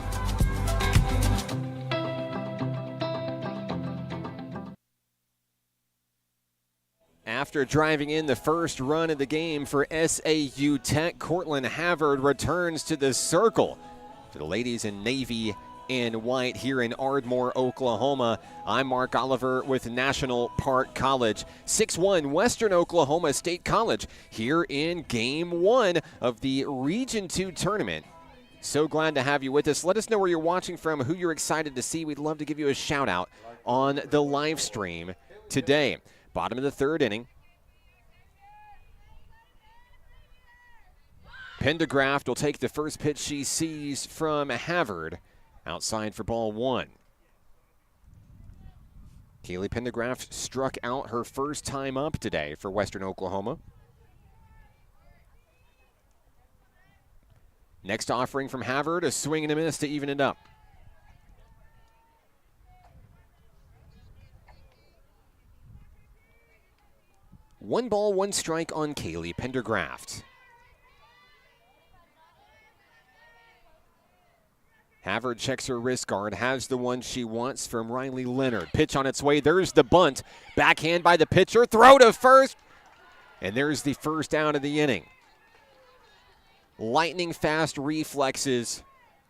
After driving in the first run of the game for SAU Tech, Cortland Havard returns to the circle for the ladies in navy and white here in Ardmore, Oklahoma. I'm Mark Oliver with National Park College. 6-1 Western Oklahoma State College here in Game 1 of the Region 2 tournament. So glad to have you with us. Let us know where you're watching from, who you're excited to see. We'd love to give you a shout out on the live stream today. Bottom of the third inning. Pendergraft will take the first pitch she sees from Havard. Outside for ball one. Kaylee Pendergraft struck out her first time up today for Western Oklahoma. Next offering from Havard, a swing and a miss to even it up. One ball, one strike on Kaylee Pendergraft. Havard checks her wrist guard, has the one she wants from Riley Leonard. Pitch on its way, there's the bunt. Backhand by the pitcher, throw to first. And there's the first out of the inning. Lightning fast reflexes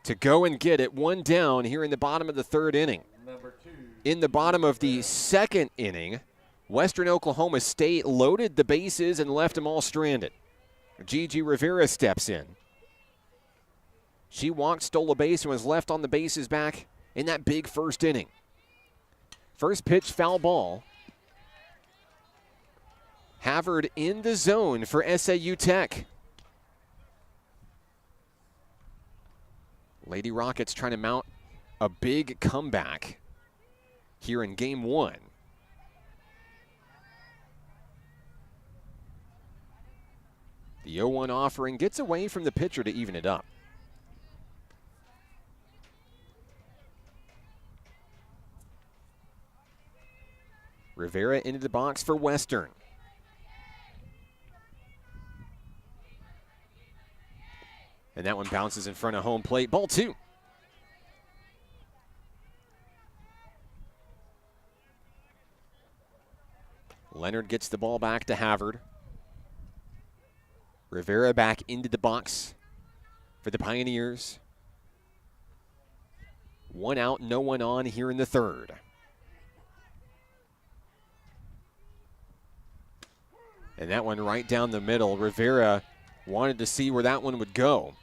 to go and get it. One down here in the bottom of the third inning. In the bottom of the second inning, Western Oklahoma State loaded the bases and left them all stranded. Gigi Rivera steps in. She walked, stole a base, and was left on the bases back in that big first inning. First pitch, foul ball. Havard in the zone for SAU Tech. Lady Rockets trying to mount a big comeback here in game one. The 0-1 offering gets away from the pitcher to even it up. Rivera into the box for Western. And that one bounces in front of home plate. Ball two. Leonard gets the ball back to Havard. Rivera back into the box for the Pioneers. One out, no one on here in the third. And that one right down the middle. Rivera wanted to see where that one would go.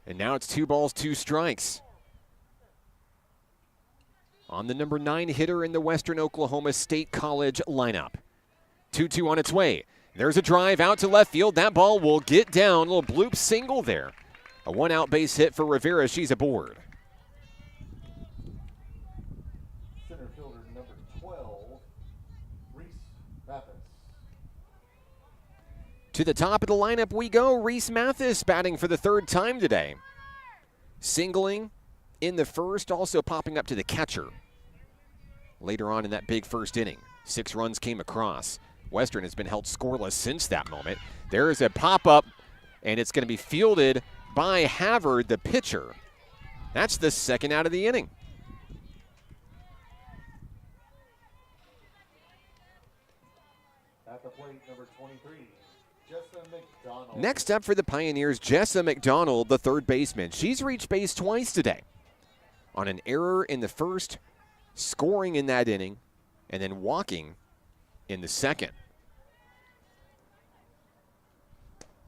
And now it's 2 balls, 2 strikes. On the number 9 hitter in the Western Oklahoma State College lineup. 2-2 on its way. There's a drive out to left field. That ball will get down. A little bloop single there A one-out base hit for Rivera. She's aboard. Center fielder number 12, Reese Mathis. To the top of the lineup we go. Reese Mathis batting for the third time today. Singling in the first, also popping up to the catcher. Later on in that big first inning, 6 runs came across. Western has been held scoreless since that moment. There is a pop-up, and it's going to be fielded by Havard, the pitcher. That's the second out of the inning. At the plate, number 23, Jessa McDonald. Next up for the Pioneers, Jessa McDonald, the third baseman. She's reached base twice today on an error in the first, scoring in that inning, and then walking in the second.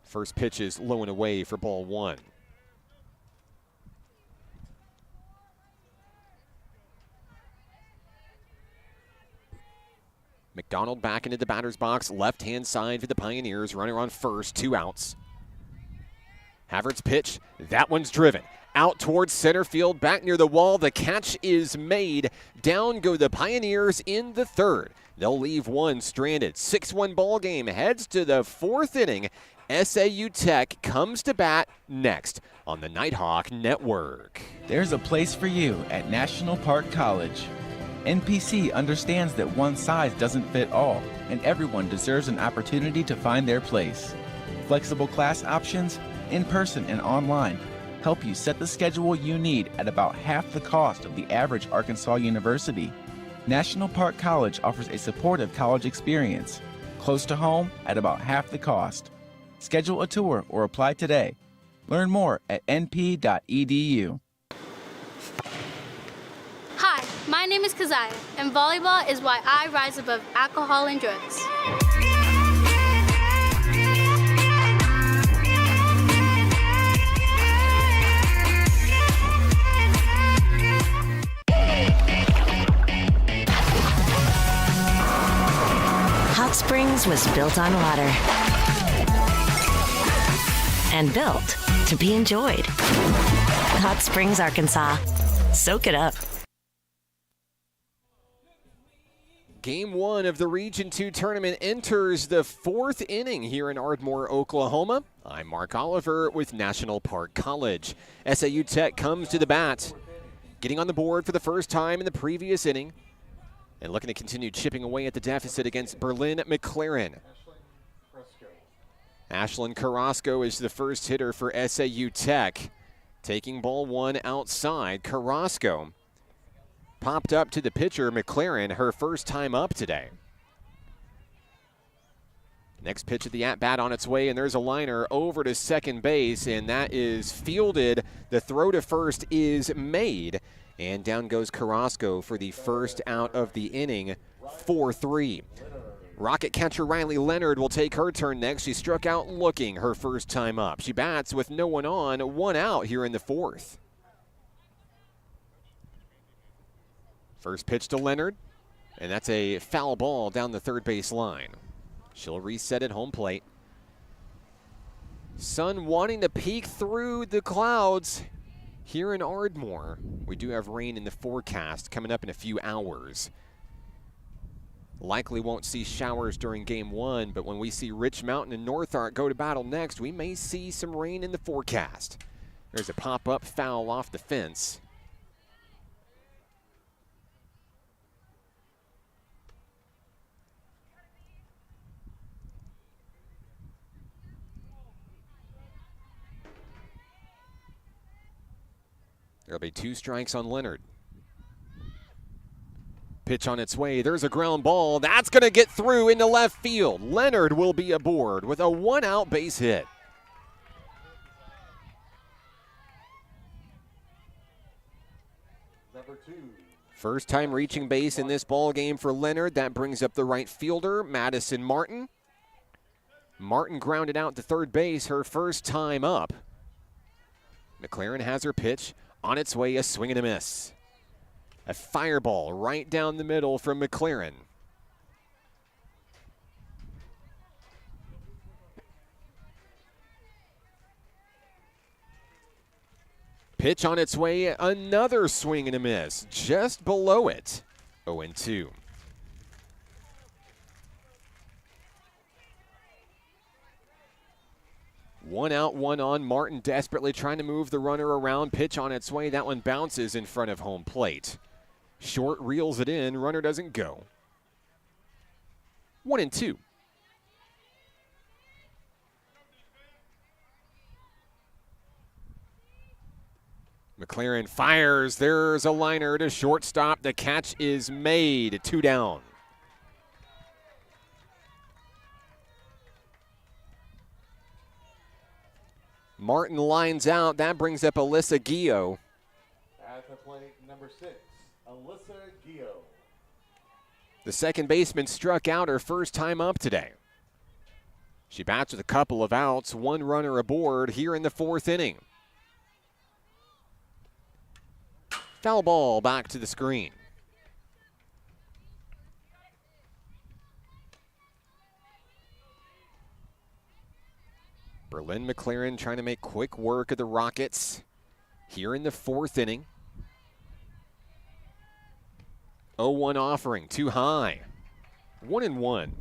First pitch is low and away for ball 1. McDonald back into the batter's box, left-hand side for the Pioneers. Runner on first, 2 outs. Havard's pitch, that one's driven. Out towards center field, back near the wall. The catch is made. Down go the Pioneers in the third. They'll leave one stranded. 6-1 ball game heads to the fourth inning. SAU Tech comes to bat next on the Nighthawk Network. There's a place for you at National Park College. NPC understands that one size doesn't fit all, and everyone deserves an opportunity to find their place. Flexible class options, in person and online, help you set the schedule you need at about half the cost of the average Arkansas university. National Park College offers a supportive college experience, close to home at about half the cost. Schedule a tour or apply today. Learn more at np.edu. Hi, my name is Keziah, and volleyball is why I rise above alcohol and drugs. Hot Springs was built on water and built to be enjoyed. Hot Springs, Arkansas. Soak it up. Game 1 of the Region 2 tournament enters the fourth inning here in Ardmore, Oklahoma. I'm Mark Oliver with National Park College. SAU Tech comes to the bat, getting on the board for the first time in the previous inning and looking to continue chipping away at the deficit against Berlin McLaren. Ashlyn Carrasco is the first hitter for SAU Tech. Taking ball 1 outside, Carrasco popped up to the pitcher, McLaren, her first time up today. Next pitch of the at-bat on its way, and there's a liner over to second base, and that is fielded. The throw to first is made, and down goes Carrasco for the first out of the inning, 4-3. Rocket catcher Riley Leonard will take her turn next. She struck out looking her first time up. She bats with no one on, 1 out here in the fourth. First pitch to Leonard, and that's a foul ball down the third base line. She'll reset at home plate. Sun wanting to peek through the clouds here in Ardmore. We do have rain in the forecast coming up in a few hours. Likely won't see showers during game 1, but when we see Rich Mountain and North Ark go to battle next, we may see some rain in the forecast. There's a pop-up foul off the fence. There'll be 2 strikes on Leonard. Pitch on its way. There's a ground ball. That's going to get through into left field. Leonard will be aboard with a 1-out base hit. Number 2. First time reaching base in this ball game for Leonard. That brings up the right fielder, Madison Martin. Martin grounded out to third base her first time up. McLaren has her pitch. On its way, a swing and a miss. A fireball right down the middle from McLaren. Pitch on its way, another swing and a miss, just below it. 0-2. One out, one on. Martin desperately trying to move the runner around. Pitch on its way. That one bounces in front of home plate. Short reels it in. Runner doesn't go. 1-2. McLaren fires. There's a liner to shortstop. The catch is made. 2 down. Martin lines out. That brings up Alyssa Gio. At the plate, number 6, Alyssa Gio. The second baseman struck out her first time up today. She bats with a couple of outs, one runner aboard here in the 4th inning. Foul ball back to the screen. Berlin McLaren trying to make quick work of the Rockets here in the 4th inning. 0-1 offering, too high. 1-1.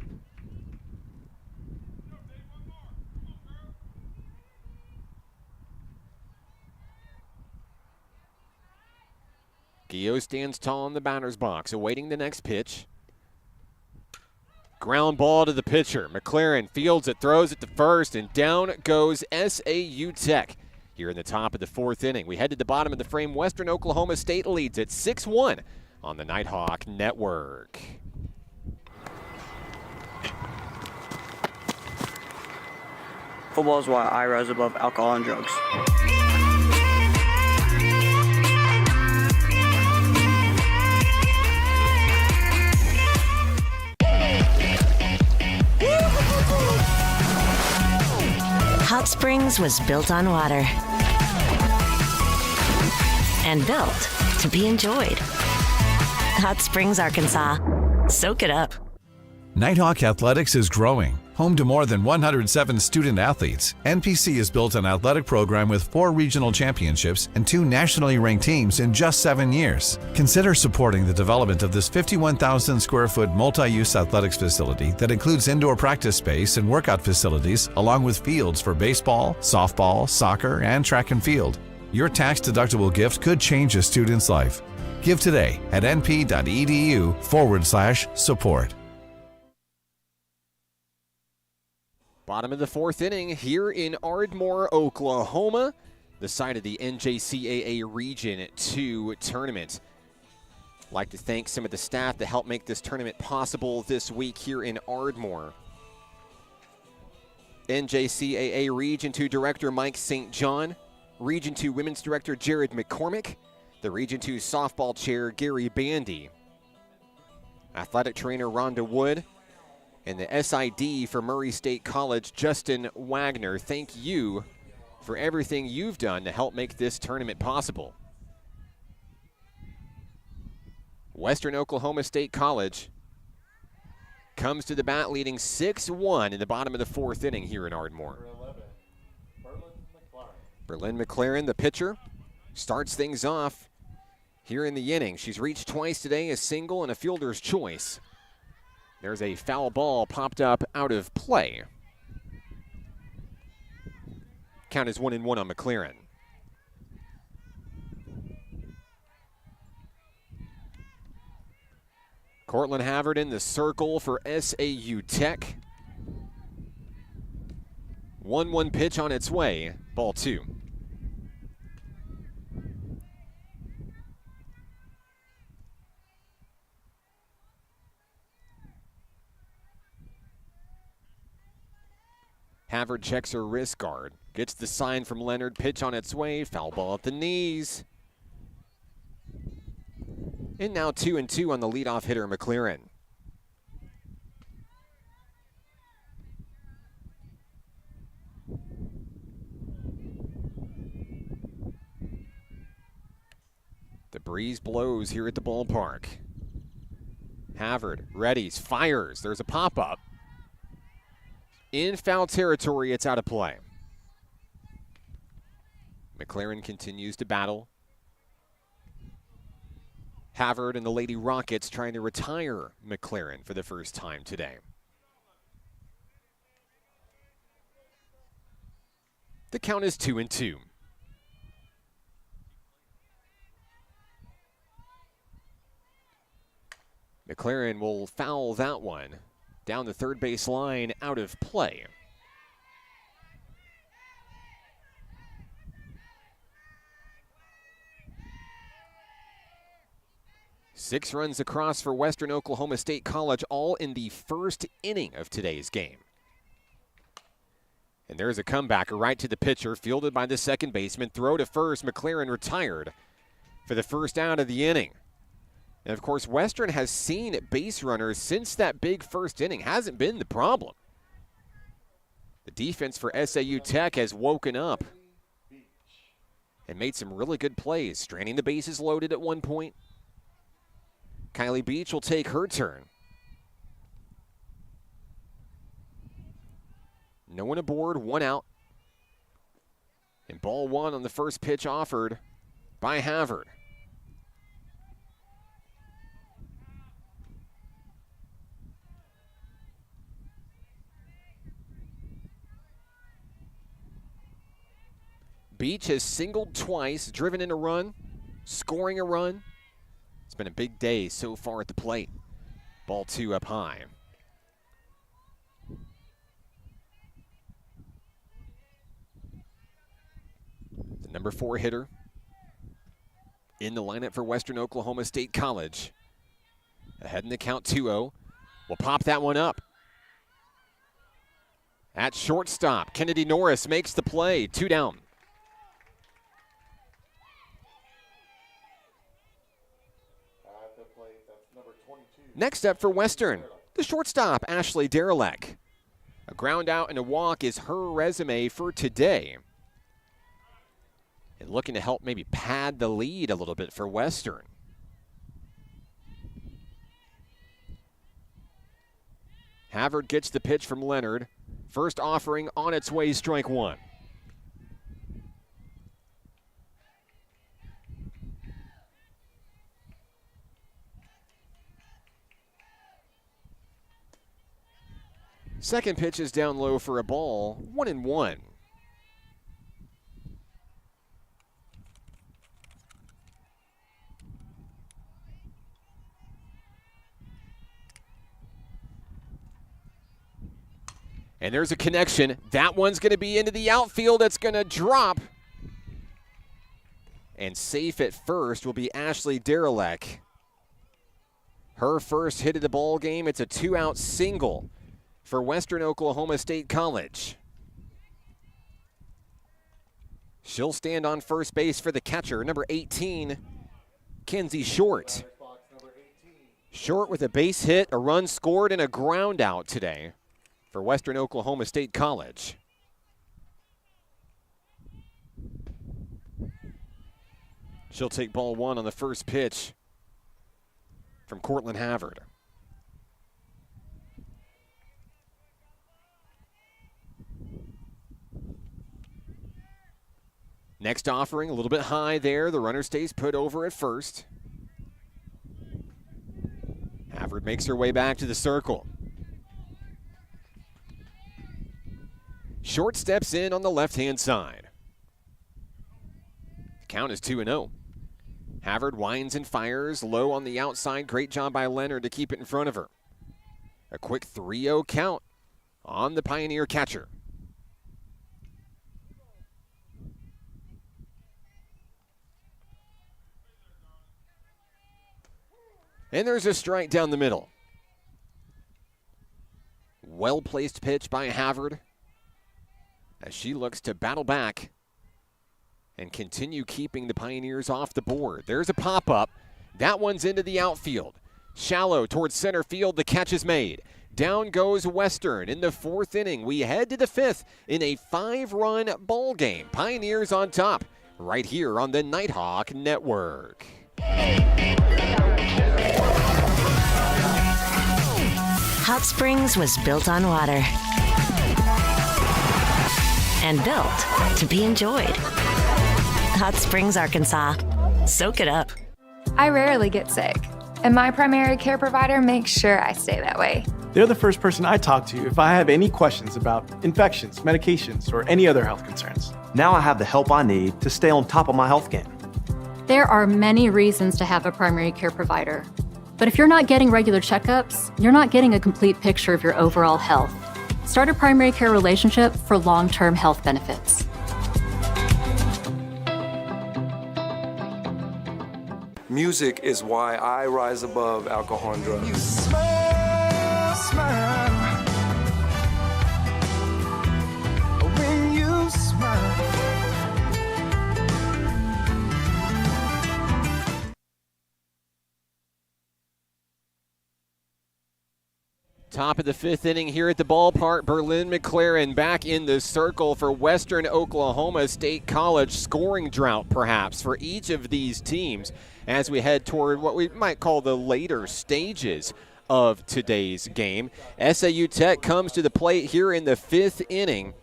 Gio stands tall in the batter's box, awaiting the next pitch. Ground ball to the pitcher. McLaren fields it, throws it to first, and down goes SAU Tech here in the top of the 4th inning. We head to the bottom of the frame. Western Oklahoma State leads at 6-1 on the Nighthawk Network. Football is why I rise above alcohol and drugs. Hot Springs was built on water and built to be enjoyed. Hot Springs, Arkansas. Soak it up. Nighthawk Athletics is growing. Home to more than 107 student athletes, NPC has built an athletic program with 4 regional championships and 2 nationally ranked teams in just 7 years. Consider supporting the development of this 51,000 square foot multi-use athletics facility that includes indoor practice space and workout facilities, along with fields for baseball, softball, soccer, and track and field. Your tax-deductible gift could change a student's life. Give today at np.edu/support. Bottom of the 4th inning here in Ardmore, Oklahoma, the site of the NJCAA Region 2 tournament. I'd like to thank some of the staff that helped make this tournament possible this week here in Ardmore. NJCAA Region 2 Director Mike St. John, Region 2 Women's Director Jared McCormick, the Region 2 Softball Chair Gary Bandy, Athletic Trainer Rhonda Wood, and the SID for Murray State College, Justin Wagner. Thank you for everything you've done to help make this tournament possible. Western Oklahoma State College comes to the bat leading 6-1 in the bottom of the 4th inning here in Ardmore. Berlin McLaren, the pitcher, starts things off here in the inning. She's reached twice today, a single and a fielder's choice. There's a foul ball popped up out of play. Count is 1-1 on McLaren. Cortland Havard in the circle for SAU Tech. 1-1 pitch on its way, ball 2. Havard checks her wrist guard, gets the sign from Leonard, pitch on its way, foul ball at the knees. And now 2-2 on the leadoff hitter, McLaren. The breeze blows here at the ballpark. Havard readies, fires, there's a pop-up. In foul territory, it's out of play. McLaren continues to battle. Havard and the Lady Rockets trying to retire McLaren for the first time today. The count is 2-2. McLaren will foul that one down the third base line, out of play. Six runs across for Western Oklahoma State College, all in the first inning of today's game. And there's a comebacker right to the pitcher, fielded by the second baseman. Throw to first. McLaren retired for the first out of the inning. And, of course, Western has seen base runners since that big first inning. Hasn't been the problem. The defense for SAU Tech has woken up and made some really good plays, straining the bases loaded at one point. Kylie Beach will take her turn. No one aboard, one out. And ball one on the first pitch offered by Havard. Beach has singled twice, driven in a run, scoring a run. It's been a big day so far at the plate. Ball two up high. The number 4 hitter in the lineup for Western Oklahoma State College. Ahead in the count 2-0. We'll pop that one up. At shortstop, Kennedy Norris makes the play. 2 down. Next up for Western, the shortstop, Ashley Derelek. A ground out and a walk is her resume for today. And looking to help maybe pad the lead a little bit for Western. Havard gets the pitch from Leonard. First offering on its way, strike one. Second pitch is down low for a ball, 1-1. And there's a connection. That one's going to be into the outfield. It's going to drop. And safe at first will be Ashley Derelek. Her first hit of the ball game. It's a 2-out single for Western Oklahoma State College. She'll stand on first base for the catcher, number 18, Kenzie Short. Short with a base hit, a run scored, and a ground out today for Western Oklahoma State College. She'll take ball one on the first pitch from Cortland Havard. Next offering, a little bit high there. The runner stays put over at first. Havard makes her way back to the circle. Short steps in on the left-hand side. The count is 2-0. Havard winds and fires low on the outside. Great job by Leonard to keep it in front of her. A quick 3-0 count on the Pioneer catcher. And there's a strike down the middle. Well-placed pitch by Havard as she looks to battle back and continue keeping the Pioneers off the board. There's a pop-up. That one's into the outfield. Shallow towards center field. The catch is made. Down goes Western in the fourth inning. We head to the fifth in a 5-run ball game. Pioneers on top right here on the Nighthawk Network. Hot Springs was built on water and built to be enjoyed. Hot Springs, Arkansas. Soak it up. I rarely get sick, and my primary care provider makes sure I stay that way. They're the first person I talk to if I have any questions about infections, medications, or any other health concerns. Now I have the help I need to stay on top of my health game. There are many reasons to have a primary care provider. But if you're not getting regular checkups, you're not getting a complete picture of your overall health. Start a primary care relationship for long-term health benefits. Music is why I rise above alcohol and drugs. You smile, smile. When you smile. Top of the fifth inning here at the ballpark. Berlin McLaren back in the circle for Western Oklahoma State College. Scoring drought, perhaps, for each of these teams as we head toward what we might call the later stages of today's game. SAU Tech comes to the plate here in the fifth inning,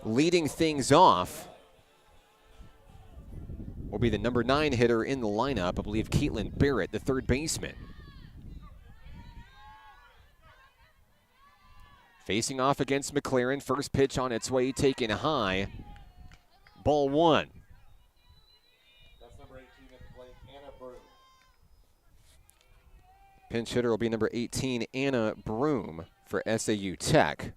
leading things off will be the number 9 hitter in the lineup, I believe Caitlin Barrett, the third baseman. Facing off against McLaren, first pitch on its way, taken high. Ball 1. That's number 18 at the plate, Anna Broom. Pinch hitter will be number 18, Anna Broom for SAU Tech.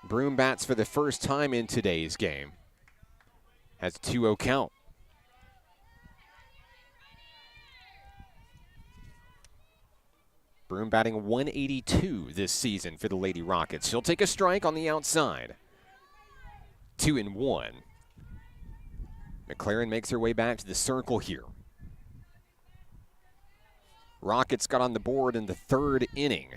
Broom bats for the first time in today's game. Has a 2-0 count. Broom batting 182 this season for the Lady Rockets. She'll take a strike on the outside. 2-1. McLaren makes her way back to the circle here. Rockets got on the board in the third inning.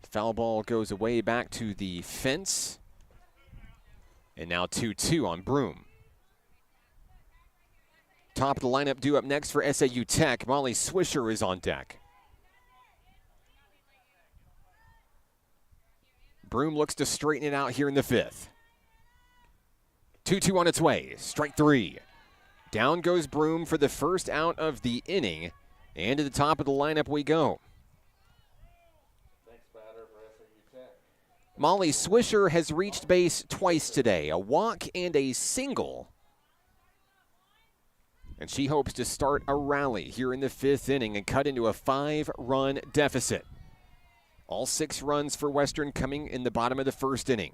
Foul ball goes away back to the fence. And now 2-2 on Broom. Top of the lineup due up next for SAU Tech. Molly Swisher is on deck. Broom looks to straighten it out here in the fifth. 2-2 on its way. Strike 3. Down goes Broom for the first out of the inning. And to the top of the lineup we go. Next batter for SAU Tech. Molly Swisher has reached base twice today. A walk and a single. And she hopes to start a rally here in the fifth inning and cut into a 5-run deficit. All 6 runs for Western coming in the bottom of the first inning.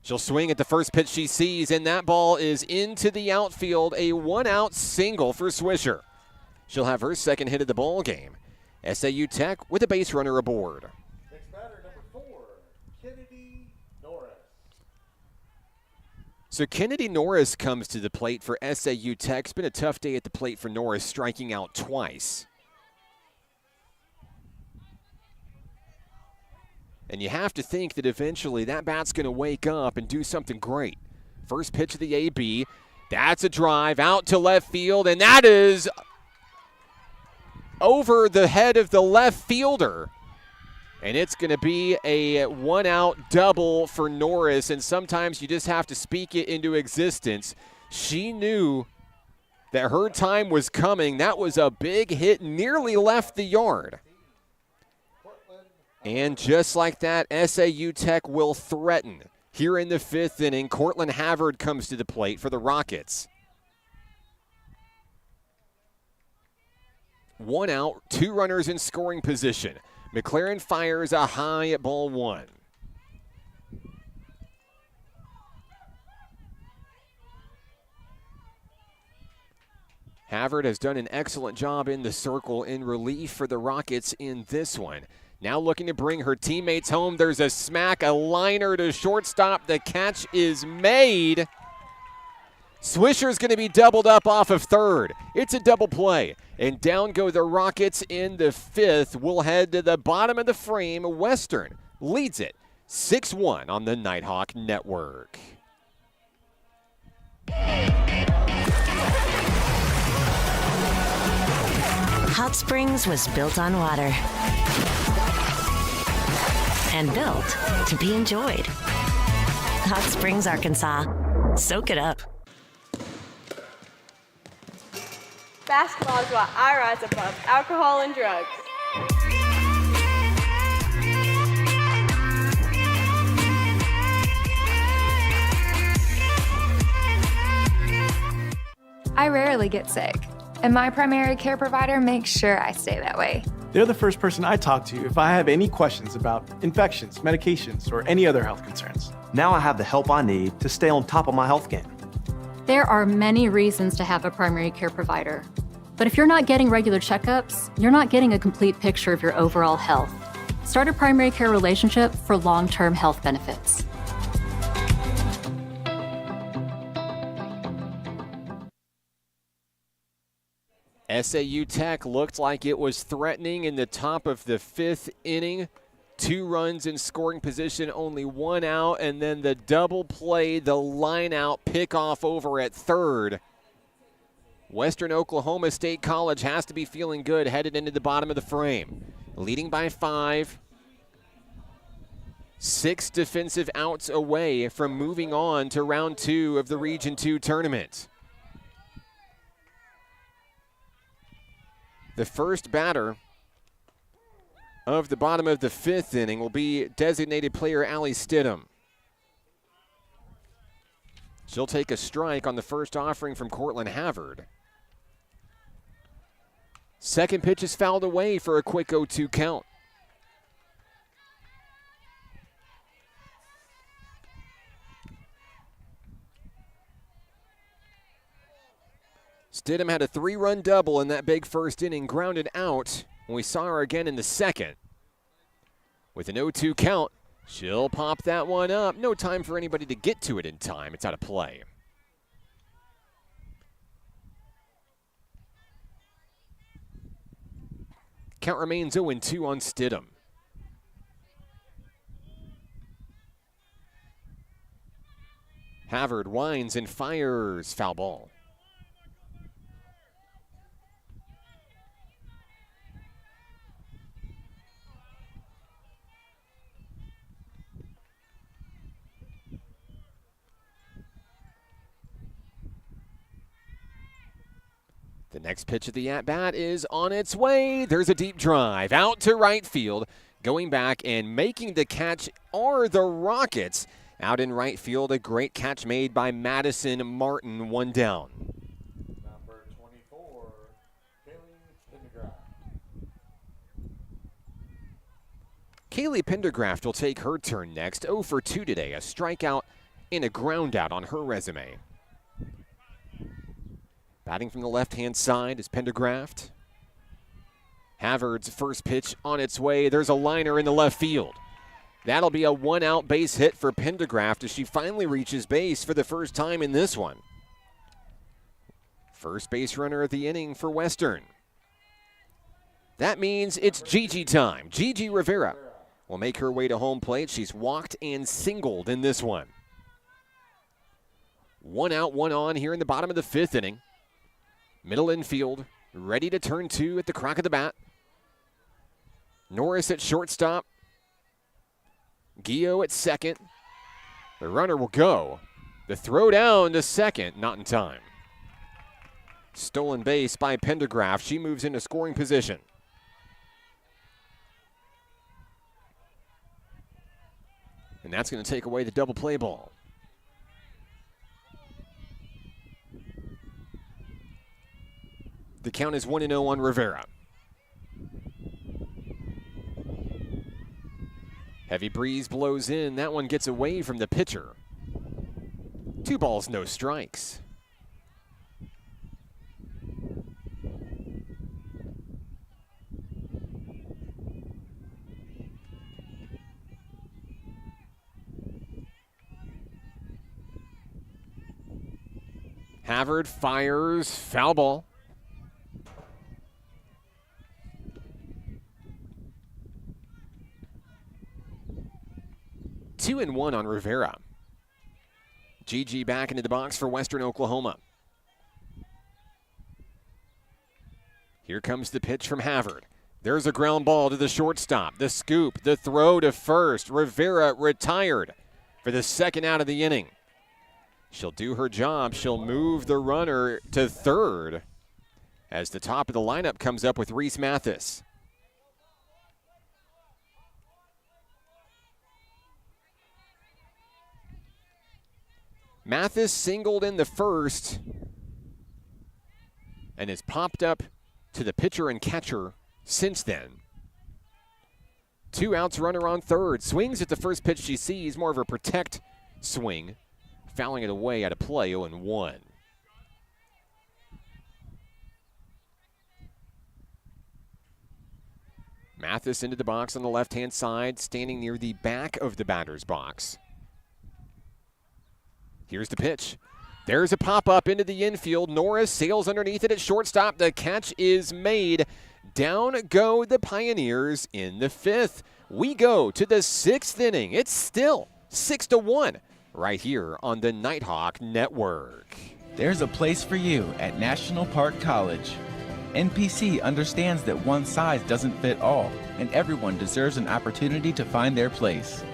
She'll swing at the first pitch she sees, and that ball is into the outfield. A 1-out single for Swisher. She'll have her second hit of the ball game. SAU Tech with a base runner aboard. Next batter, number 4, Kennedy Norris. So Kennedy Norris comes to the plate for SAU Tech. It's been a tough day at the plate for Norris, striking out twice. And you have to think that eventually that bat's going to wake up and do something great. First pitch of the AB. That's a drive out to left field, and that is over the head of the left fielder. And it's going to be a 1-out double for Norris, and sometimes you just have to speak it into existence. She knew that her time was coming. That was a big hit, nearly left the yard. And just like that, SAU Tech will threaten. Here in the fifth inning, Cortland Havard comes to the plate for the Rockets. 1 out, 2 runners in scoring position. McLaren fires a high at ball 1. Havard has done an excellent job in the circle in relief for the Rockets in this one. Now looking to bring her teammates home. There's a smack, a liner to shortstop. The catch is made. Swisher's going to be doubled up off of third. It's a double play. And down go the Rockets in the fifth. We'll head to the bottom of the frame. Western leads it 6-1 on the Nighthawk Network. Hot Springs was built on water and built to be enjoyed. Hot Springs, Arkansas. Soak it up. Basketball is why I rise above alcohol and drugs. I rarely get sick, and my primary care provider makes sure I stay that way. They're the first person I talk to if I have any questions about infections, medications, or any other health concerns. Now I have the help I need to stay on top of my health game. There are many reasons to have a primary care provider. But if you're not getting regular checkups, you're not getting a complete picture of your overall health. Start a primary care relationship for long-term health benefits. SAU Tech looked like it was threatening in the top of the 5th inning. 2 runs in scoring position, only 1 out, and then the double play, the line out pickoff over at third. Western Oklahoma State College has to be feeling good headed into the bottom of the frame. Leading by 5. 6 defensive outs away from moving on to round 2 of the Region 2 tournament. The first batter of the bottom of the 5th inning will be designated player Allie Stidham. She'll take a strike on the first offering from Cortland Havard. Second pitch is fouled away for a quick 0-2 count. Stidham had a 3-run double in that big first inning, grounded out when we saw her again in the second. With an 0-2 count, she'll pop that one up. No time for anybody to get to it in time. It's out of play. Count remains 0-2 on Stidham. Havard winds and fires. Foul ball. The next pitch of the at-bat is on its way. There's a deep drive out to right field. Going back and making the catch are the Rockets. Out in right field, a great catch made by Madison Martin, 1 down. Number 24, Kaylee Pendergraft. Kaylee Pendergraft will take her turn next. 0 for 2 today, a strikeout and a ground out on her resume. Batting from the left-hand side is Pendergraft. Havard's first pitch on its way. There's a liner in the left field. That'll be a 1-out base hit for Pendergraft as she finally reaches base for the first time in this one. First base runner of the inning for Western. That means it's Gigi time. Gigi Rivera will make her way to home plate. She's walked and singled in this one. 1 out, 1 on here in the bottom of the 5th inning. Middle infield, ready to turn 2 at the crack of the bat. Norris at shortstop. Gio at second. The runner will go. The throw down to second, not in time. Stolen base by Pendergraft. She moves into scoring position. And that's going to take away the double play ball. The count is 1-0 on Rivera. Heavy breeze blows in. That one gets away from the pitcher. 2 balls, no strikes. Havard fires, foul ball. 2-1 on Rivera. Gigi back into the box for Western Oklahoma. Here comes the pitch from Havard. There's a ground ball to the shortstop. The scoop, the throw to first. Rivera retired for the second out of the inning. She'll do her job. She'll move the runner to third as the top of the lineup comes up with Reese Mathis. Mathis singled in the first and has popped up to the pitcher and catcher since then. 2 outs, runner on third. Swings at the first pitch she sees, more of a protect swing. Fouling it away out of play, 0-1. Mathis into the box on the left-hand side, standing near the back of the batter's box. Here's the pitch. There's a pop-up into the infield. Norris sails underneath it at shortstop. The catch is made. Down go the Pioneers in the 5th. We go to the 6th inning. It's still 6-1 right here on the Nighthawk Network. There's a place for you at National Park College. NPC understands that one size doesn't fit all, and everyone deserves an opportunity to find their place.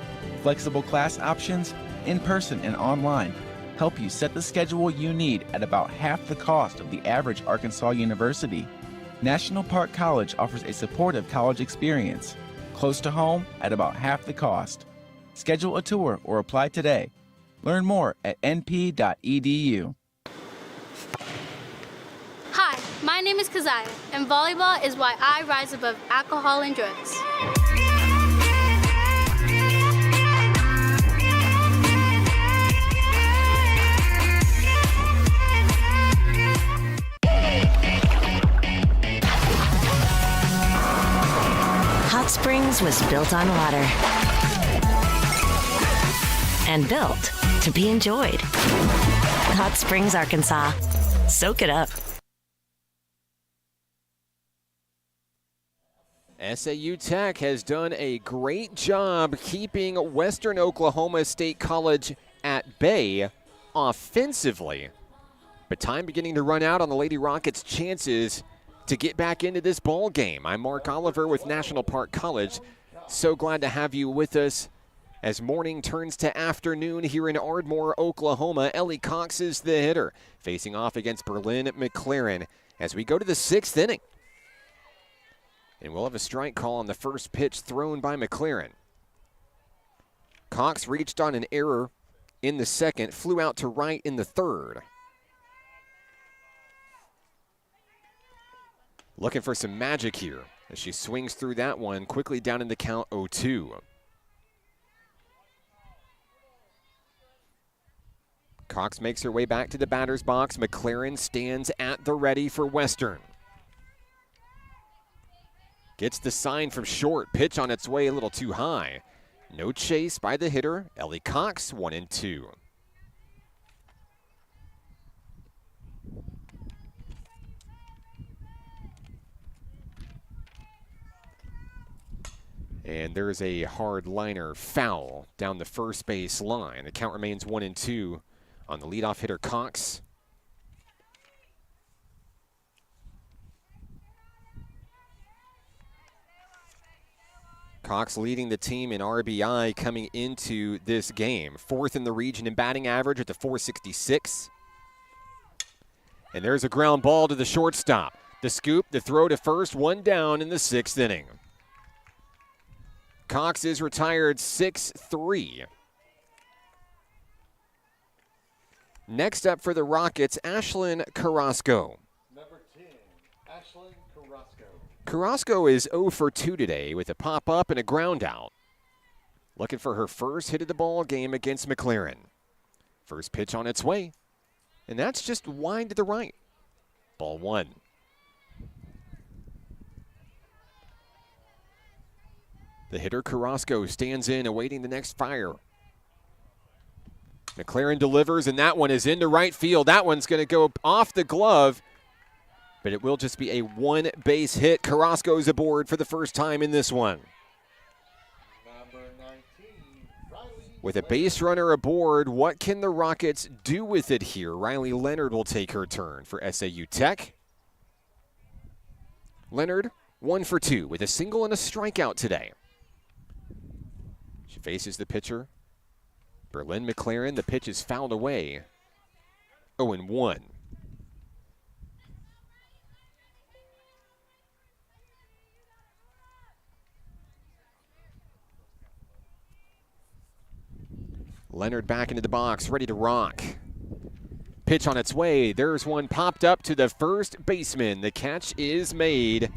Flexible class options, in person and online, help you set the schedule you need at about half the cost of the average Arkansas university. National Park College offers a supportive college experience, close to home at about half the cost. Schedule a tour or apply today. Learn more at np.edu. Hi, my name is Keziah, and volleyball is why I rise above alcohol and drugs. Hot Springs was built on water and built to be enjoyed. Hot Springs, Arkansas. Soak it up. SAU Tech has done a great job keeping Western Oklahoma State College at bay offensively. But time beginning to run out on the Lady Rockets' chances to get back into this ball game. I'm Mark Oliver with National Park College. So glad to have you with us as morning turns to afternoon here in Ardmore, Oklahoma. Ellie Cox is the hitter, facing off against Berlin McLaren as we go to the 6th inning. And we'll have a strike call on the first pitch thrown by McLaren. Cox reached on an error in the second, flew out to right in the third. Looking for some magic here as she swings through that one, quickly down in the count 0-2. Cox makes her way back to the batter's box. McLaren stands at the ready for Western. Gets the sign from short. Pitch on its way a little too high. No chase by the hitter. Ellie Cox, 1-2. And there's a hard liner foul down the first base line. The count remains 1-2 on the leadoff hitter Cox. Cox leading the team in RBI coming into this game. 4th in the region in batting average at the .466. And there's a ground ball to the shortstop. The scoop, the throw to first, one down in the 6th inning. Cox is retired 6-3. Next up for the Rockets, Ashlyn Carrasco. Number 10, Ashlyn Carrasco. Carrasco is 0 for 2 today with a pop-up and a ground out. Looking for her first hit of the ball game against McLaren. First pitch on its way, and that's just wide to the right. Ball 1. The hitter Carrasco stands in, awaiting the next fire. McLaren delivers, and that one is into right field. That one's going to go off the glove, but it will just be a one-base hit. Carrasco's aboard for the first time in this one. Number 19, Riley With a base runner aboard, what can the Rockets do with it here? Riley Leonard will take her turn for SAU Tech. Leonard, 1 for 2 with a single and a strikeout today. She faces the pitcher, Berlin McLaren. The pitch is fouled away 0-1. Leonard back into the box, ready to rock. Pitch on its way. There's one popped up to the first baseman. The catch is made.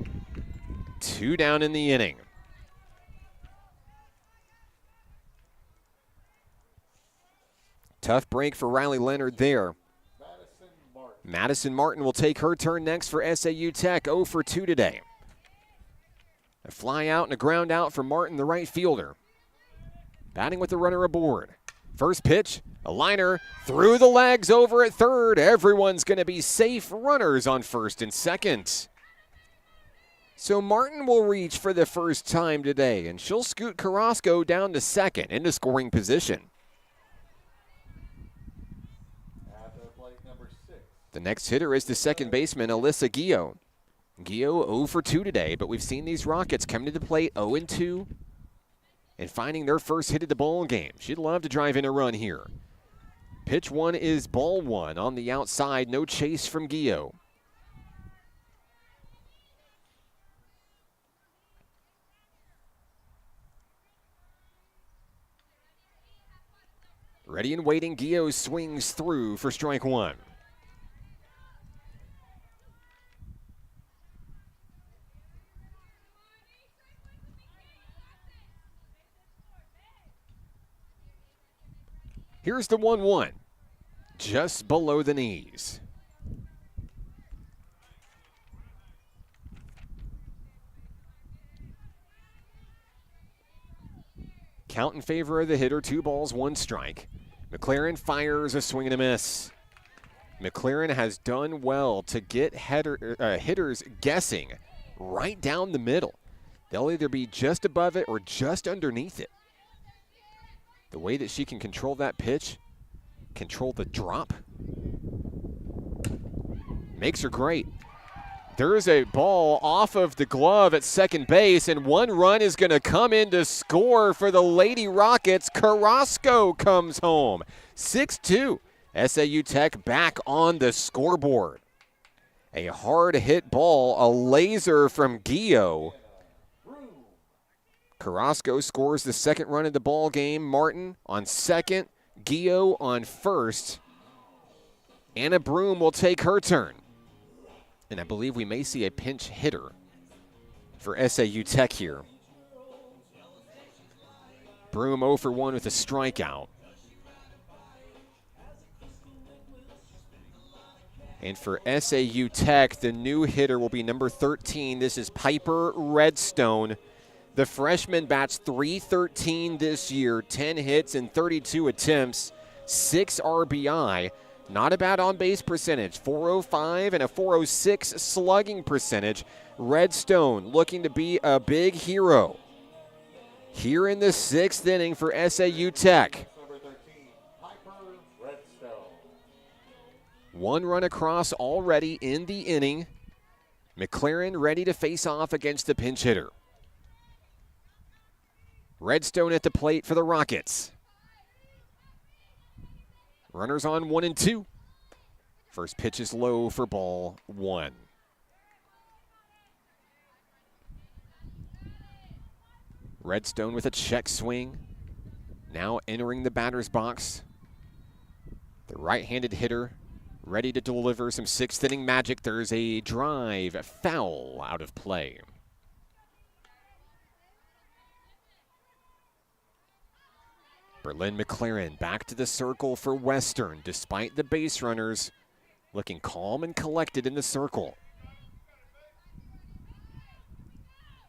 2 down in the inning. Tough break for Riley Leonard there. Madison Martin will take her turn next for SAU Tech. 0 for 2 today. A fly out and a ground out for Martin, the right fielder. Batting with the runner aboard. First pitch, a liner through the legs over at third. Everyone's going to be safe runners on first and second. So Martin will reach for the first time today, and she'll scoot Carrasco down to second into scoring position. The next hitter is the second baseman, Alyssa Guillot. Guillot 0 for 2 today, but we've seen these Rockets come to the plate 0-2 and finding their first hit of the ball game. She'd love to drive in a run here. Pitch 1 is ball 1 on the outside. No chase from Guillot. Ready and waiting, Guillot swings through for strike 1. Here's the 1-1, just below the knees. Count in favor of the hitter, 2 balls, 1 strike. McLaren fires a swing and a miss. McLaren has done well to get hitters guessing right down the middle. They'll either be just above it or just underneath it. The way that she can control that pitch, control the drop, makes her great. There is a ball off of the glove at second base, and 1 run is going to come in to score for the Lady Rockets. Carrasco comes home. 6-2. SAU Tech back on the scoreboard. A hard hit ball, a laser from Guillot. Carrasco scores the second run of the ball game. Martin on second, Guillot on first. Anna Broom will take her turn. And I believe we may see a pinch hitter for SAU Tech here. Broom 0 for 1 with a strikeout. And for SAU Tech, the new hitter will be number 13. This is Piper Redstone. The freshman bats .313 this year, 10 hits and 32 attempts, 6 RBI. Not a bad on-base percentage, .405 and a .406 slugging percentage. Redstone looking to be a big hero here in the 6th inning for SAU Tech. 1 run across already in the inning. McLaren ready to face off against the pinch hitter. Redstone at the plate for the Rockets. Runners on 1 and 2. First pitch is low for ball 1. Redstone with a check swing. Now entering the batter's box. The right-handed hitter ready to deliver some 6th inning magic. There's a drive, foul out of play. Berlin McLaren back to the circle for Western, despite the base runners looking calm and collected in the circle.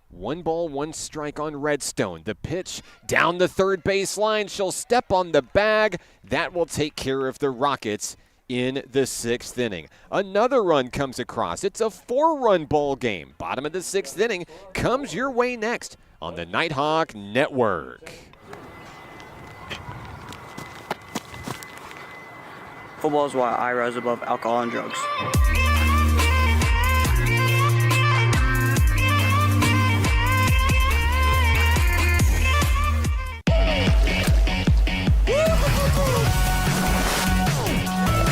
1 ball, 1 strike on Redstone. The pitch down the third base line. She'll step on the bag. That will take care of the Rockets in the 6th inning. Another run comes across. It's a 4-run ball game. Bottom of the 6th inning comes your way next on the Nighthawk Network. Football is why I rise above alcohol and drugs.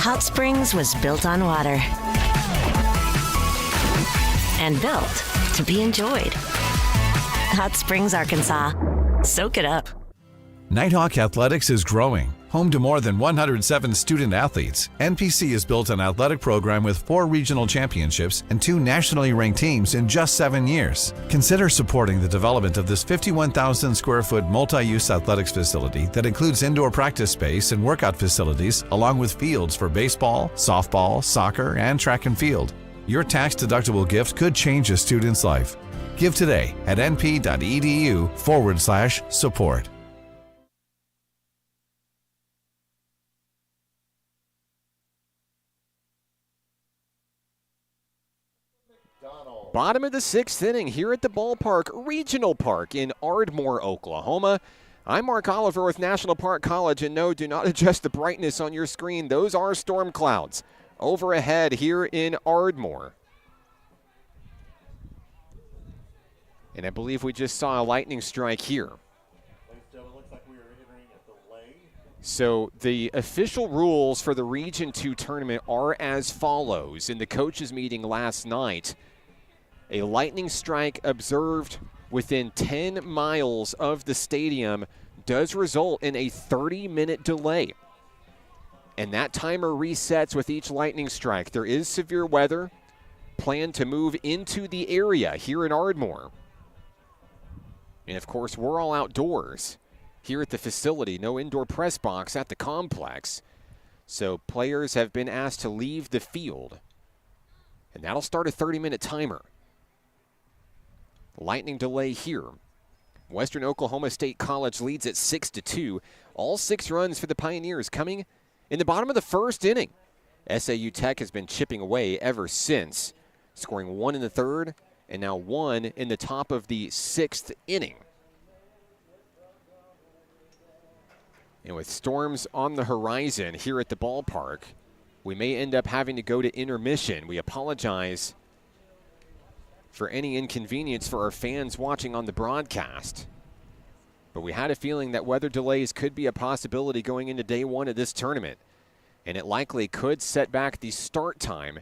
Hot Springs Springs was built on water and built to be enjoyed. Hot Springs, Arkansas. Soak it up. Nighthawk Athletics is growing. Home to more than 107 student athletes, NPC has built an athletic program with 4 regional championships and 2 nationally ranked teams in just 7 years. Consider supporting the development of this 51,000 square foot multi-use athletics facility that includes indoor practice space and workout facilities, along with fields for baseball, softball, soccer, and track and field. Your tax-deductible gift could change a student's life. Give today at np.edu/support. Bottom of the 6th inning here at the ballpark, Regional Park in Ardmore, Oklahoma. I'm Mark Oliver with National Park College, and no, do not adjust the brightness on your screen. Those are storm clouds over ahead here in Ardmore. And I believe we just saw a lightning strike here. So the official rules for the Region 2 tournament are as follows. In the coaches' meeting last night, a lightning strike observed within 10 miles of the stadium does result in a 30-minute delay. And that timer resets with each lightning strike. There is severe weather planned to move into the area here in Ardmore. And, of course, we're all outdoors here at the facility. No indoor press box at the complex. So players have been asked to leave the field. And that'll start a 30-minute timer. Lightning delay here. Western Oklahoma State College leads at 6-2. All 6 runs for the Pioneers coming in the bottom of the 1st inning. SAU Tech has been chipping away ever since, scoring 1 in the 3rd and now 1 in the top of the 6th inning. And with storms on the horizon here at the ballpark, we may end up having to go to intermission. We apologize for any inconvenience for our fans watching on the broadcast. But we had a feeling that weather delays could be a possibility going into day 1 of this tournament. And it likely could set back the start time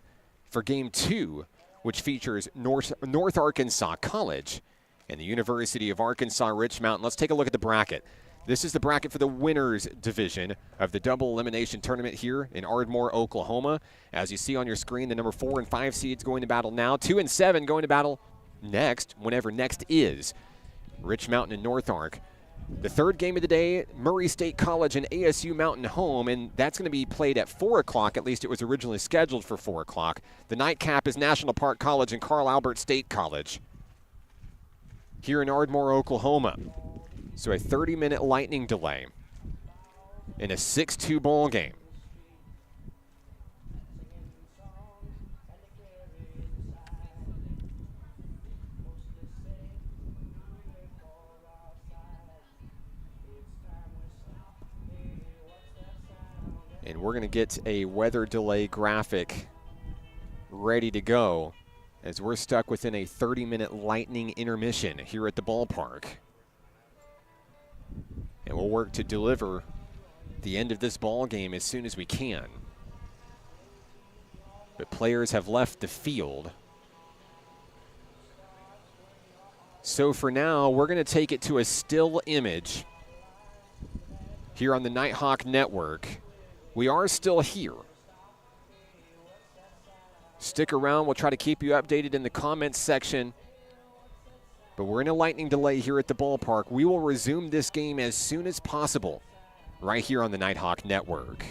for Game 2, which features North Arkansas College and the University of Arkansas Rich Mountain. Let's take a look at the bracket. This is the bracket for the winners division of the double elimination tournament here in Ardmore, Oklahoma. As you see on your screen, the number 4 and 5 seeds going to battle now. 2 and 7 going to battle next, whenever next is. Rich Mountain and North Ark. The 3rd game of the day, Murray State College and ASU Mountain home, and that's going to be played at 4 o'clock. At least it was originally scheduled for 4 o'clock. The nightcap is National Park College and Carl Albert State College here in Ardmore, Oklahoma. So a 30-minute lightning delay in a 6-2 ball game. And we're going to get a weather delay graphic ready to go as we're stuck within a 30-minute lightning intermission here at the ballpark. And we'll work to deliver the end of this ball game as soon as we can. But players have left the field. So for now, we're going to take it to a still image here on the Nighthawk Network. We are still here. Stick around. We'll try to keep you updated in the comments section. But we're in a lightning delay here at the ballpark. We will resume this game as soon as possible right here on the Nighthawk Network.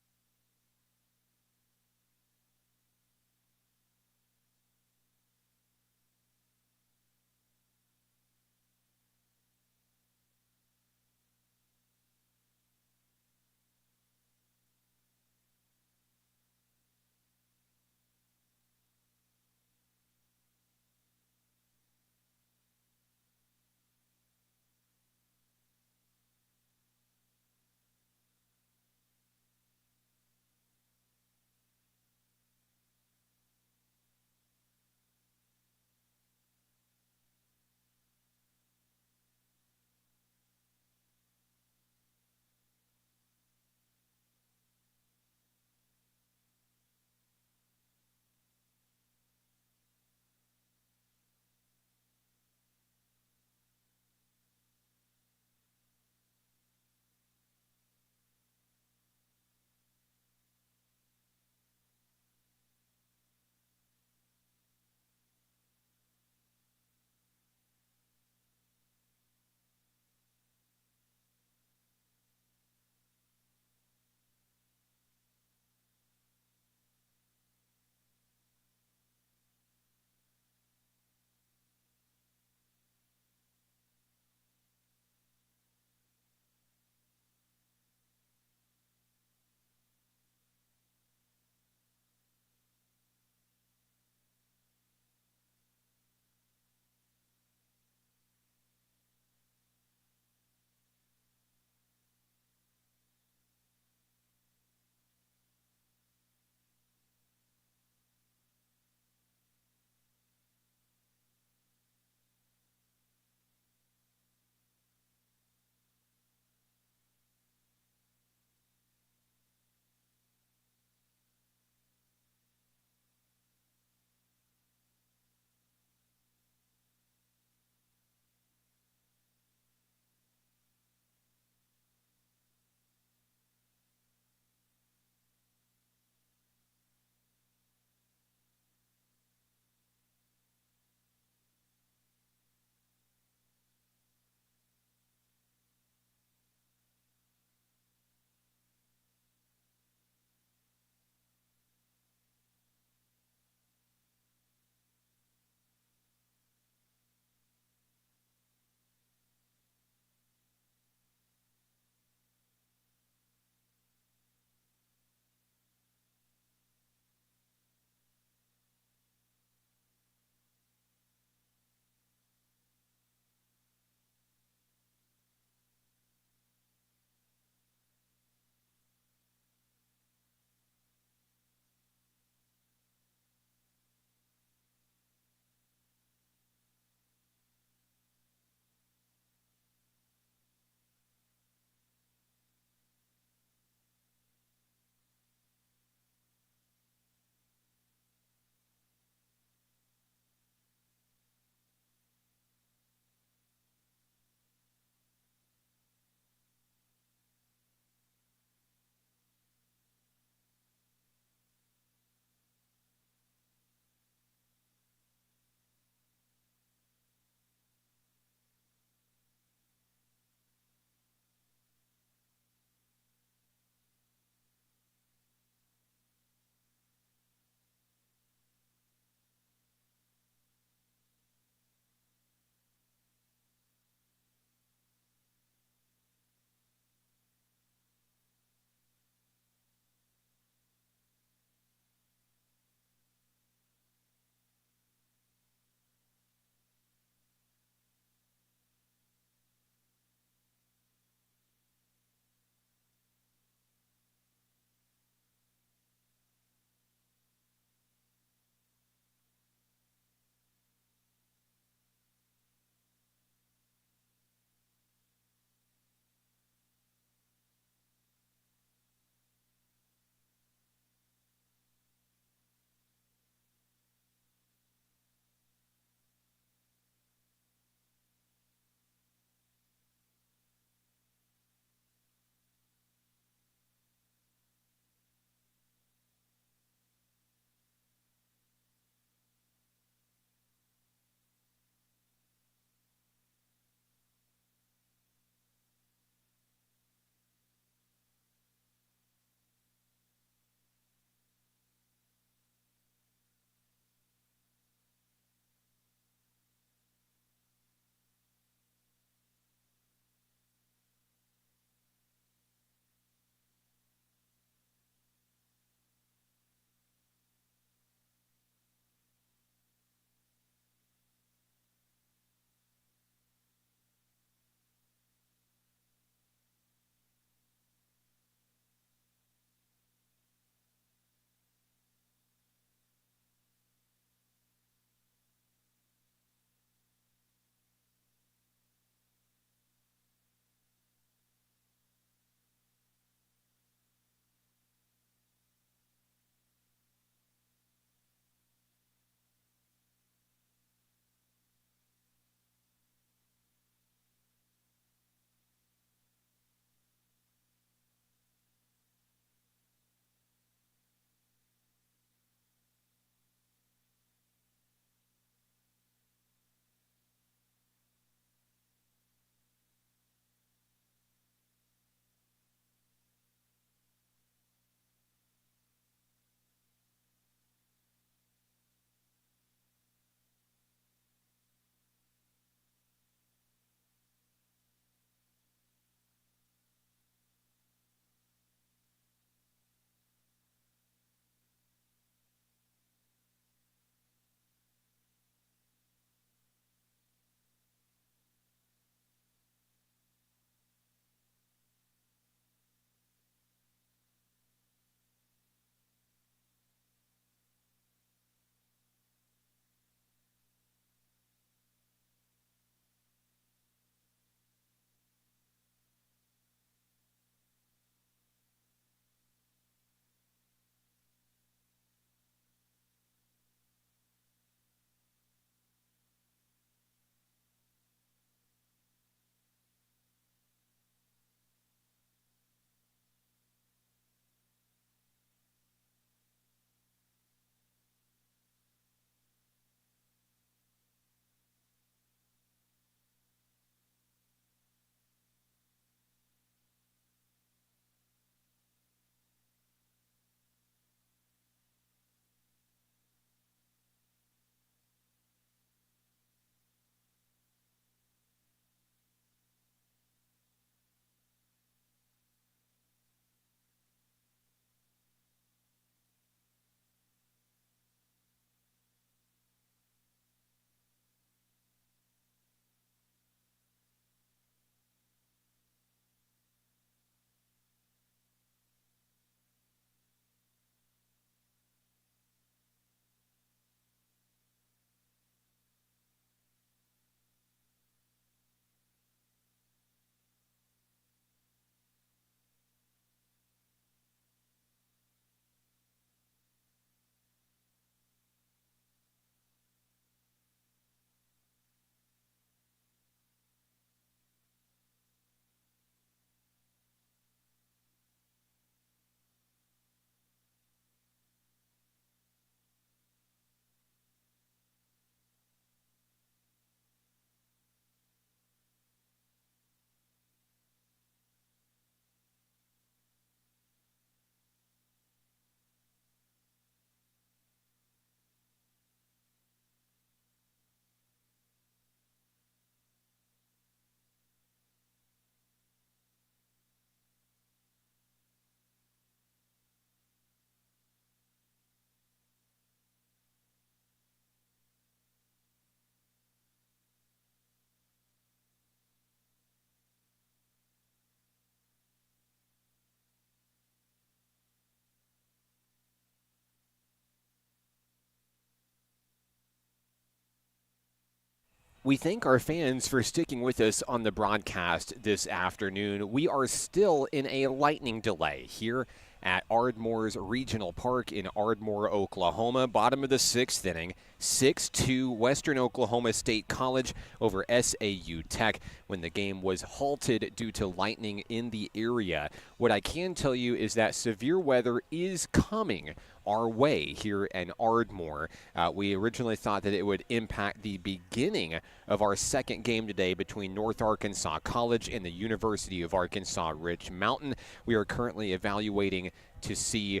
We thank our fans for sticking with us on the broadcast this afternoon. We are still in a lightning delay here at Ardmore's Regional Park in Ardmore, Oklahoma. Bottom of the 6th inning, 6-2 Western Oklahoma State College over SAU Tech when the game was halted due to lightning in the area. What I can tell you is that severe weather is coming our way here in Ardmore. We originally thought that it would impact the beginning of our second game today between North Arkansas College and the University of Arkansas Rich Mountain. We are currently evaluating to see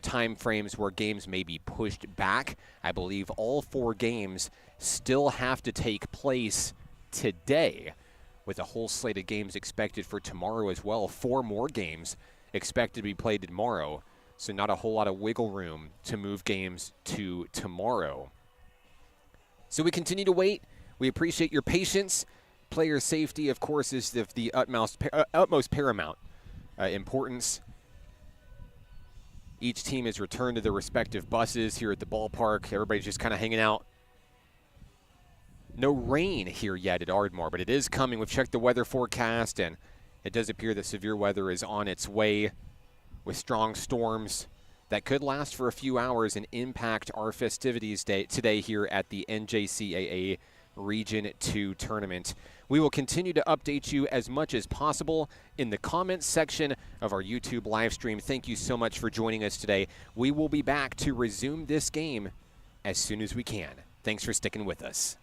time frames where games may be pushed back. I believe all 4 games still have to take place today, with a whole slate of games expected for tomorrow as well. 4 more games expected to be played tomorrow. So not a whole lot of wiggle room to move games to tomorrow. So we continue to wait. We appreciate your patience. Player safety, of course, is of the utmost paramount importance. Each team has returned to their respective buses here at the ballpark. Everybody's just kind of hanging out. No rain here yet at Ardmore, but it is coming. We've checked the weather forecast, and it does appear that severe weather is on its way, with strong storms that could last for a few hours and impact our festivities today here at the NJCAA Region 2 tournament. We will continue to update you as much as possible in the comments section of our YouTube live stream. Thank you so much for joining us today. We will be back to resume this game as soon as we can. Thanks for sticking with us.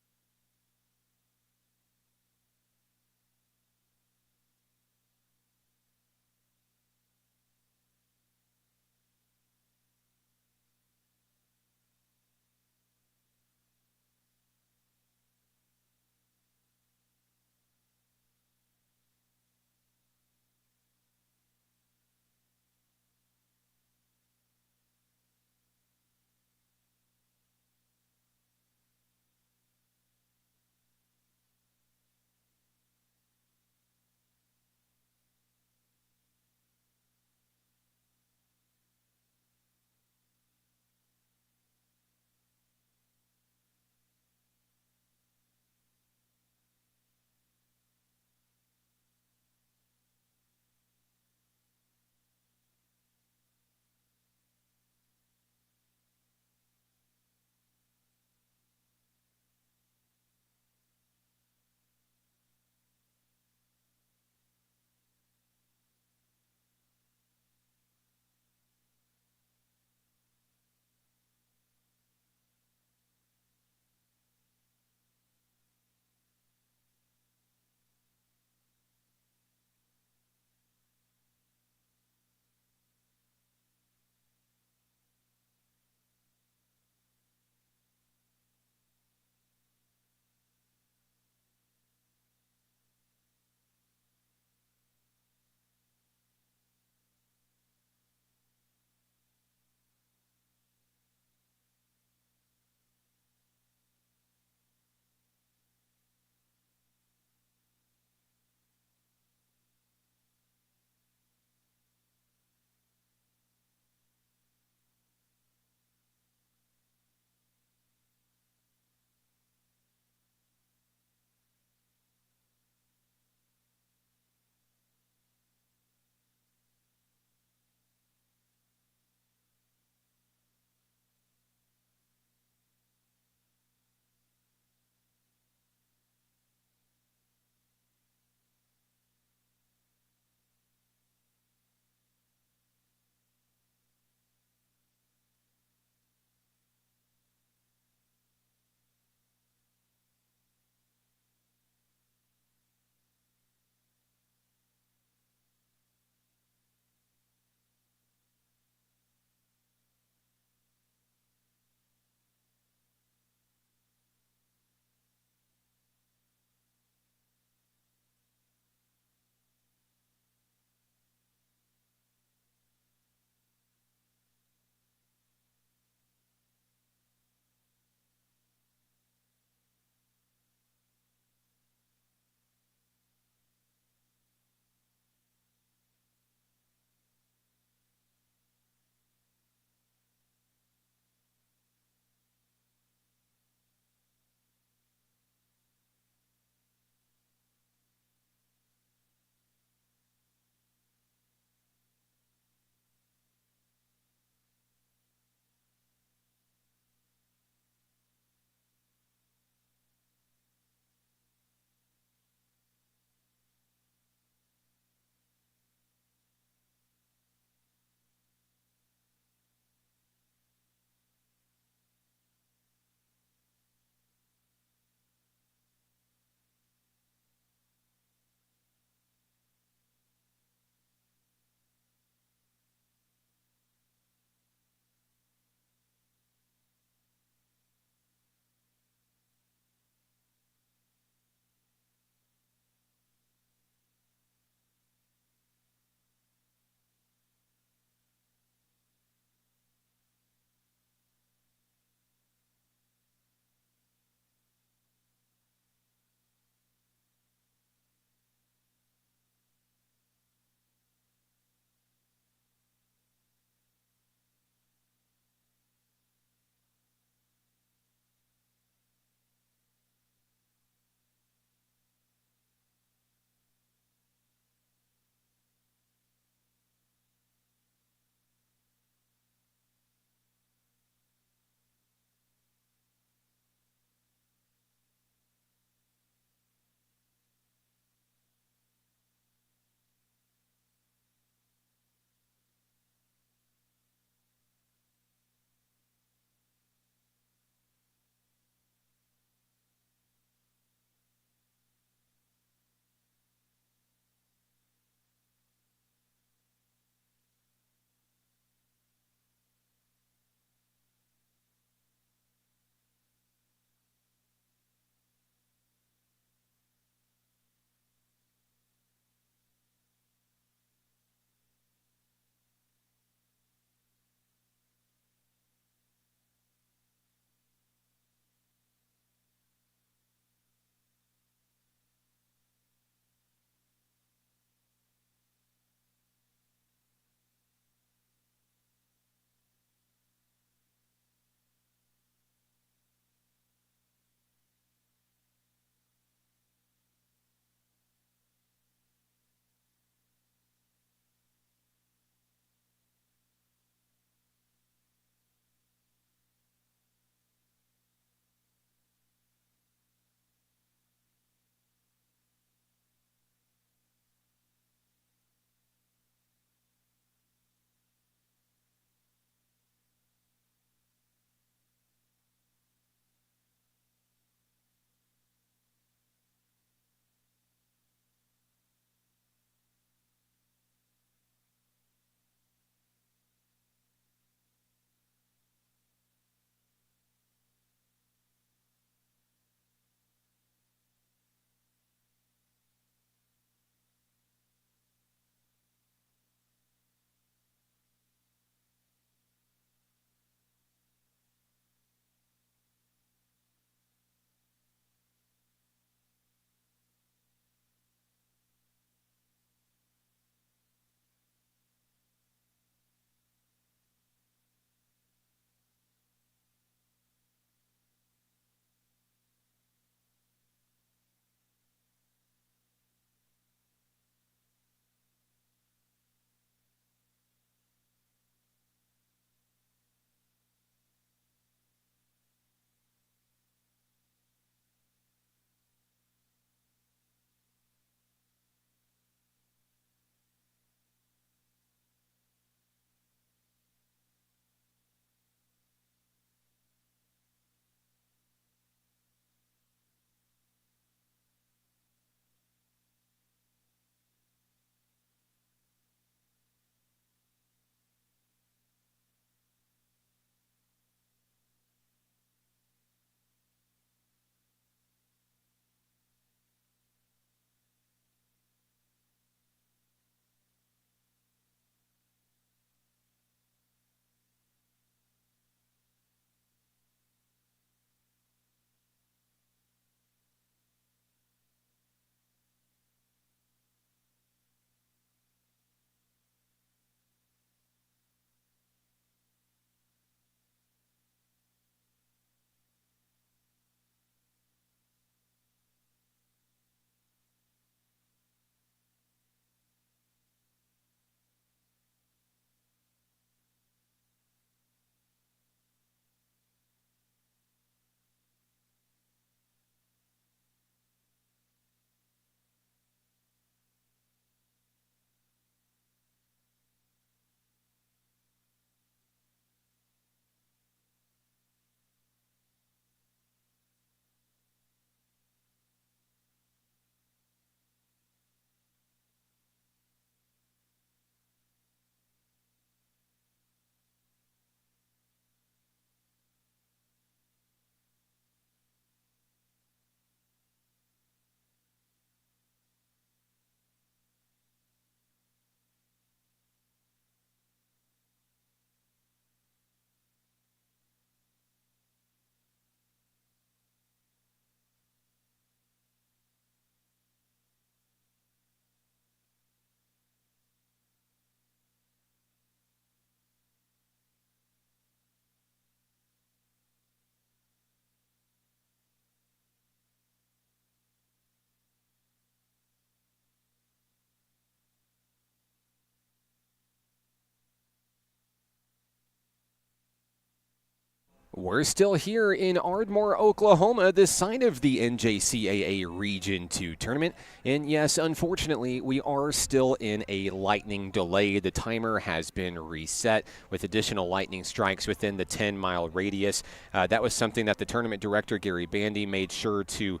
We're still here in Ardmore, Oklahoma, this side of the NJCAA Region 2 tournament. And yes, unfortunately, we are still in a lightning delay. The timer has been reset with additional lightning strikes within the 10-mile radius. That was something that the tournament director, Gary Bandy, made sure to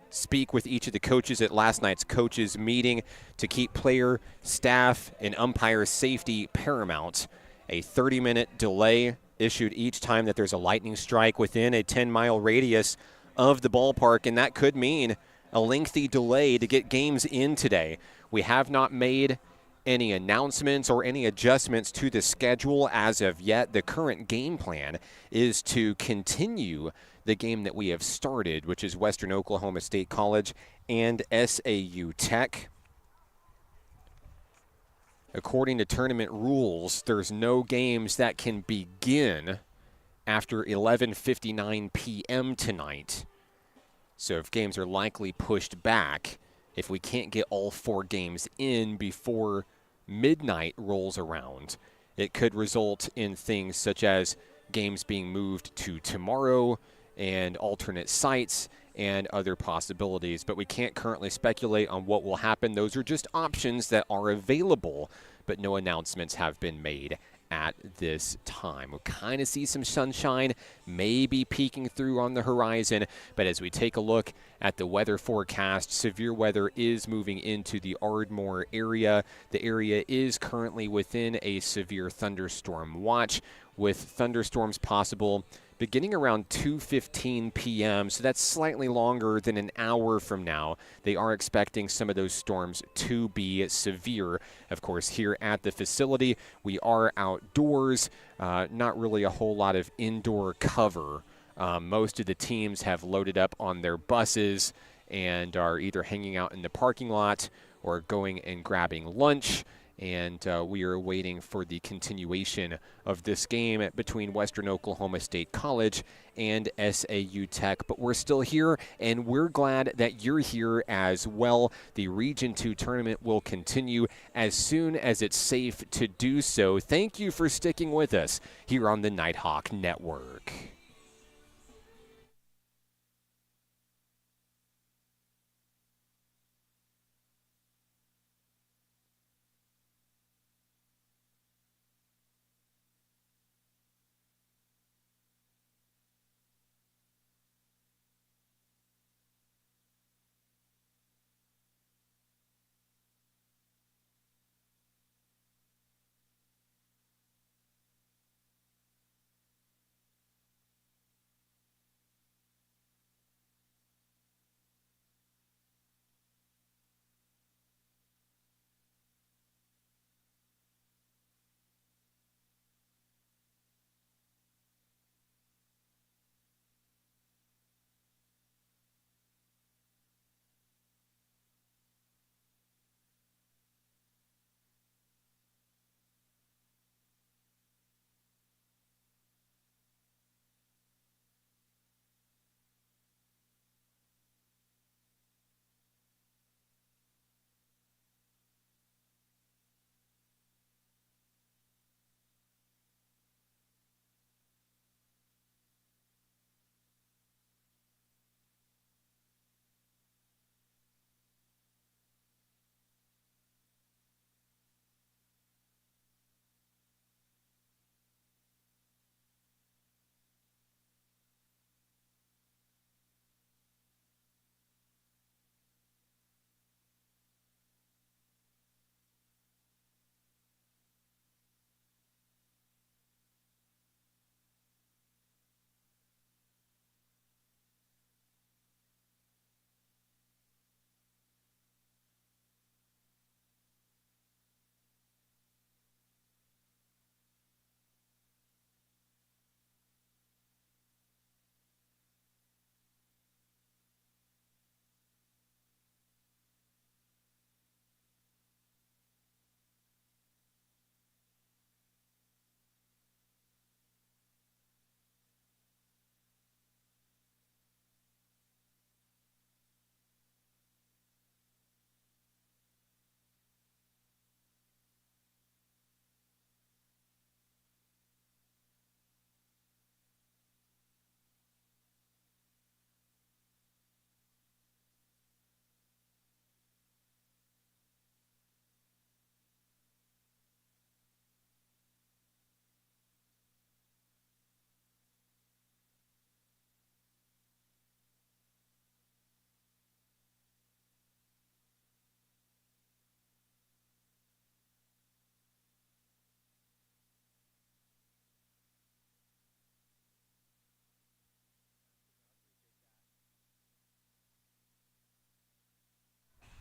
speak with each of the coaches at last night's coaches meeting to keep player, staff, and umpire safety paramount. A 30-minute delay issued each time that there's a lightning strike within a 10-mile radius of the ballpark, and that could mean a lengthy delay to get games in today. We have not made any announcements or any adjustments to the schedule as of yet. The current game plan is to continue the game that we have started, which is Western Oklahoma State College and SAU Tech. According to tournament rules, there's no games that can begin after 11:59 p.m. tonight. So if games are likely pushed back, if we can't get all 4 games in before midnight rolls around, it could result in things such as games being moved to tomorrow and alternate sites and other possibilities, but we can't currently speculate on what will happen. Those are just options that are available, but no announcements have been made at this time. We'll kind of see some sunshine maybe peeking through on the horizon, but as we take a look at the weather forecast, severe weather is moving into the Ardmore area. The area is currently within a severe thunderstorm watch, with thunderstorms possible beginning around 2:15 p.m., so that's slightly longer than an hour from now. They are expecting some of those storms to be severe. Of course, here at the facility, we are outdoors, not really a whole lot of indoor cover. Most of the teams have loaded up on their buses and are either hanging out in the parking lot or going and grabbing lunch. And we are waiting for the continuation of this game between Western Oklahoma State College and SAU Tech. But we're still here, and we're glad that you're here as well. The Region 2 tournament will continue as soon as it's safe to do so. Thank you for sticking with us here on the Nighthawk Network.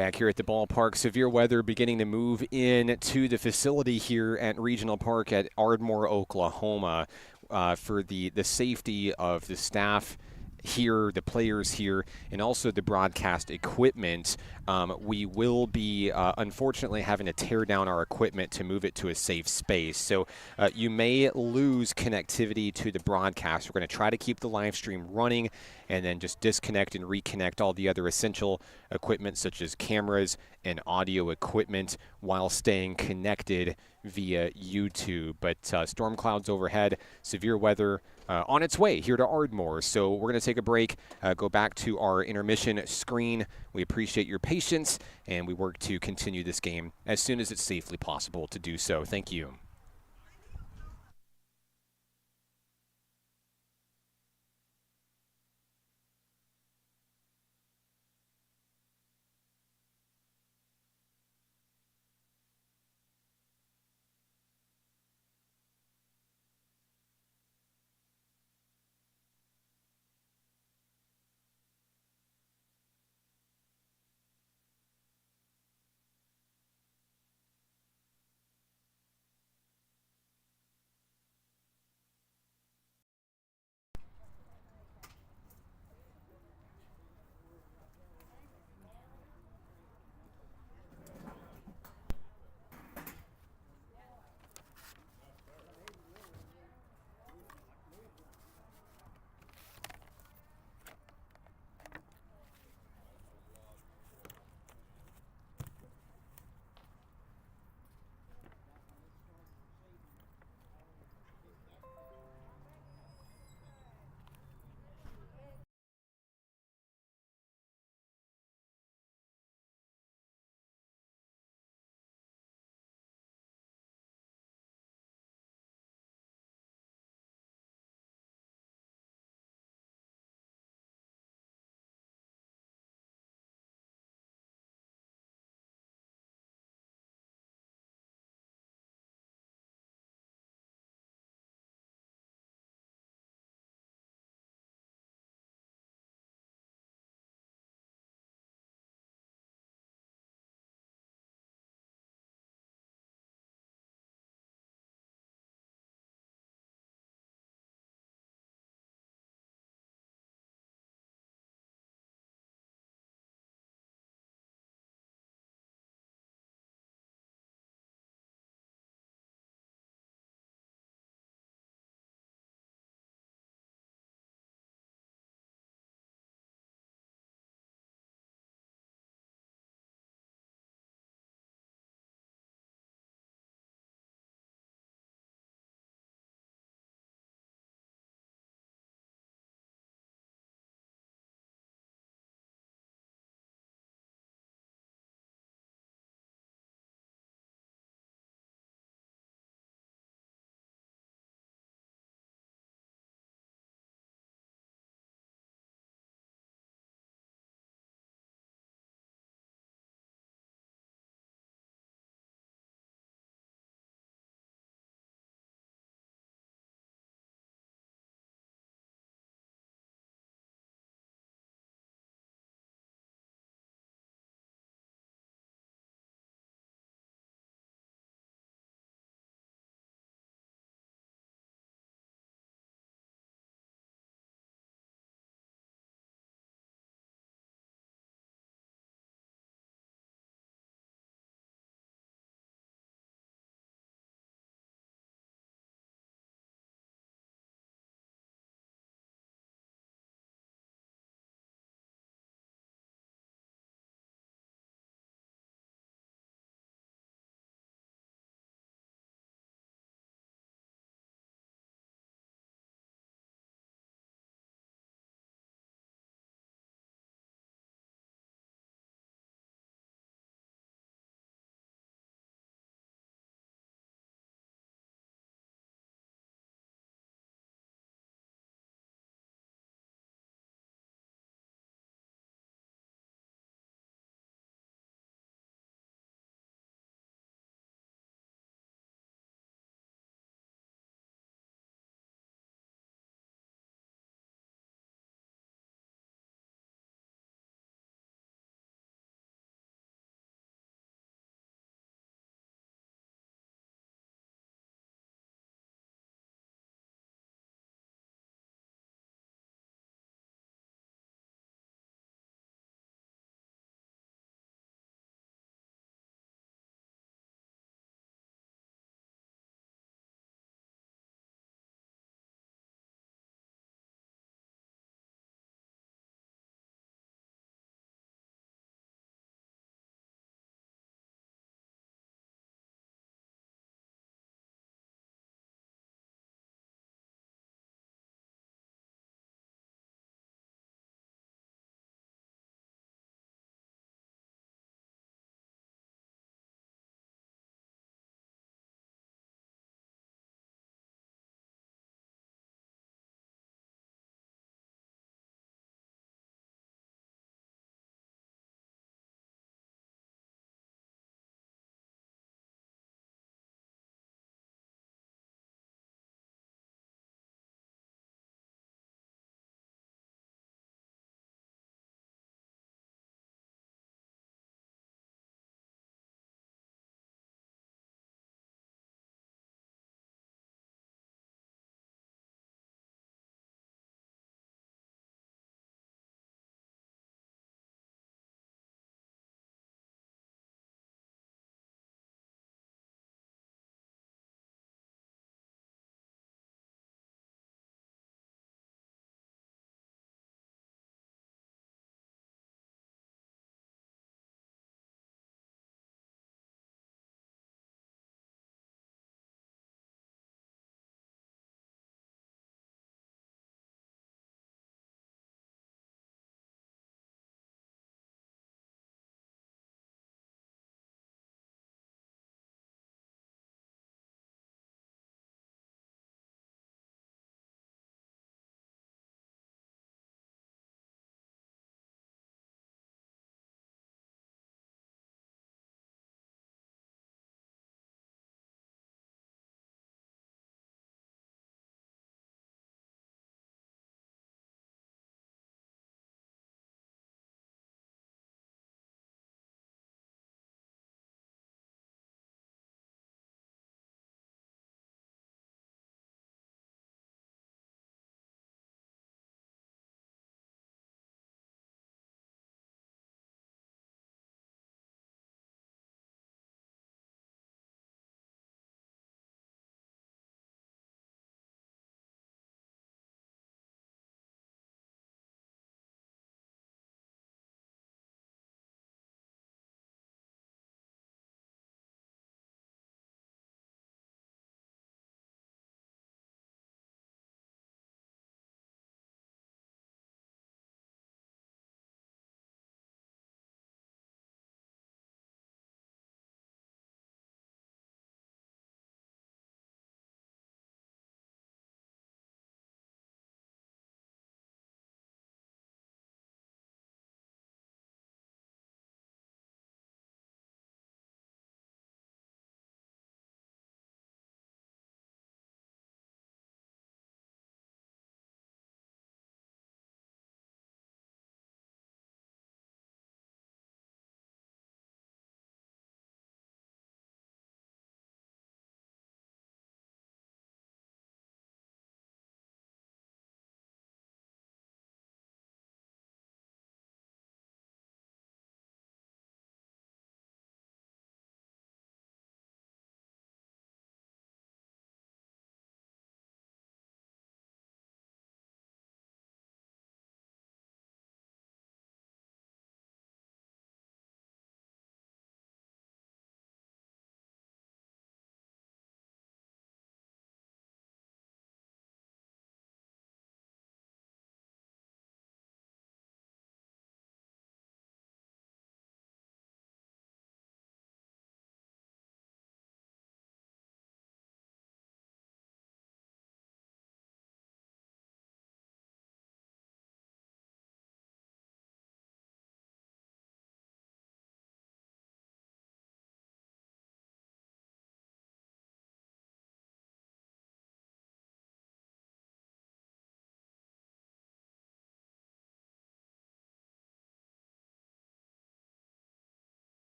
Back here at the ballpark, severe weather beginning to move in to the facility here at Regional Park at Ardmore, Oklahoma, for the safety of the staff here, the players here, and also the broadcast equipment. We will be unfortunately having to tear down our equipment to move it to a safe space. So you may lose connectivity to the broadcast. We're going to try to keep the live stream running and then just disconnect and reconnect all the other essential equipment such as cameras and audio equipment while staying connected via YouTube. But storm clouds overhead, severe weather on its way here to Ardmore. So we're going to take a break, go back to our intermission screen. We appreciate your patience, and we work to continue this game as soon as it's safely possible to do so. Thank you.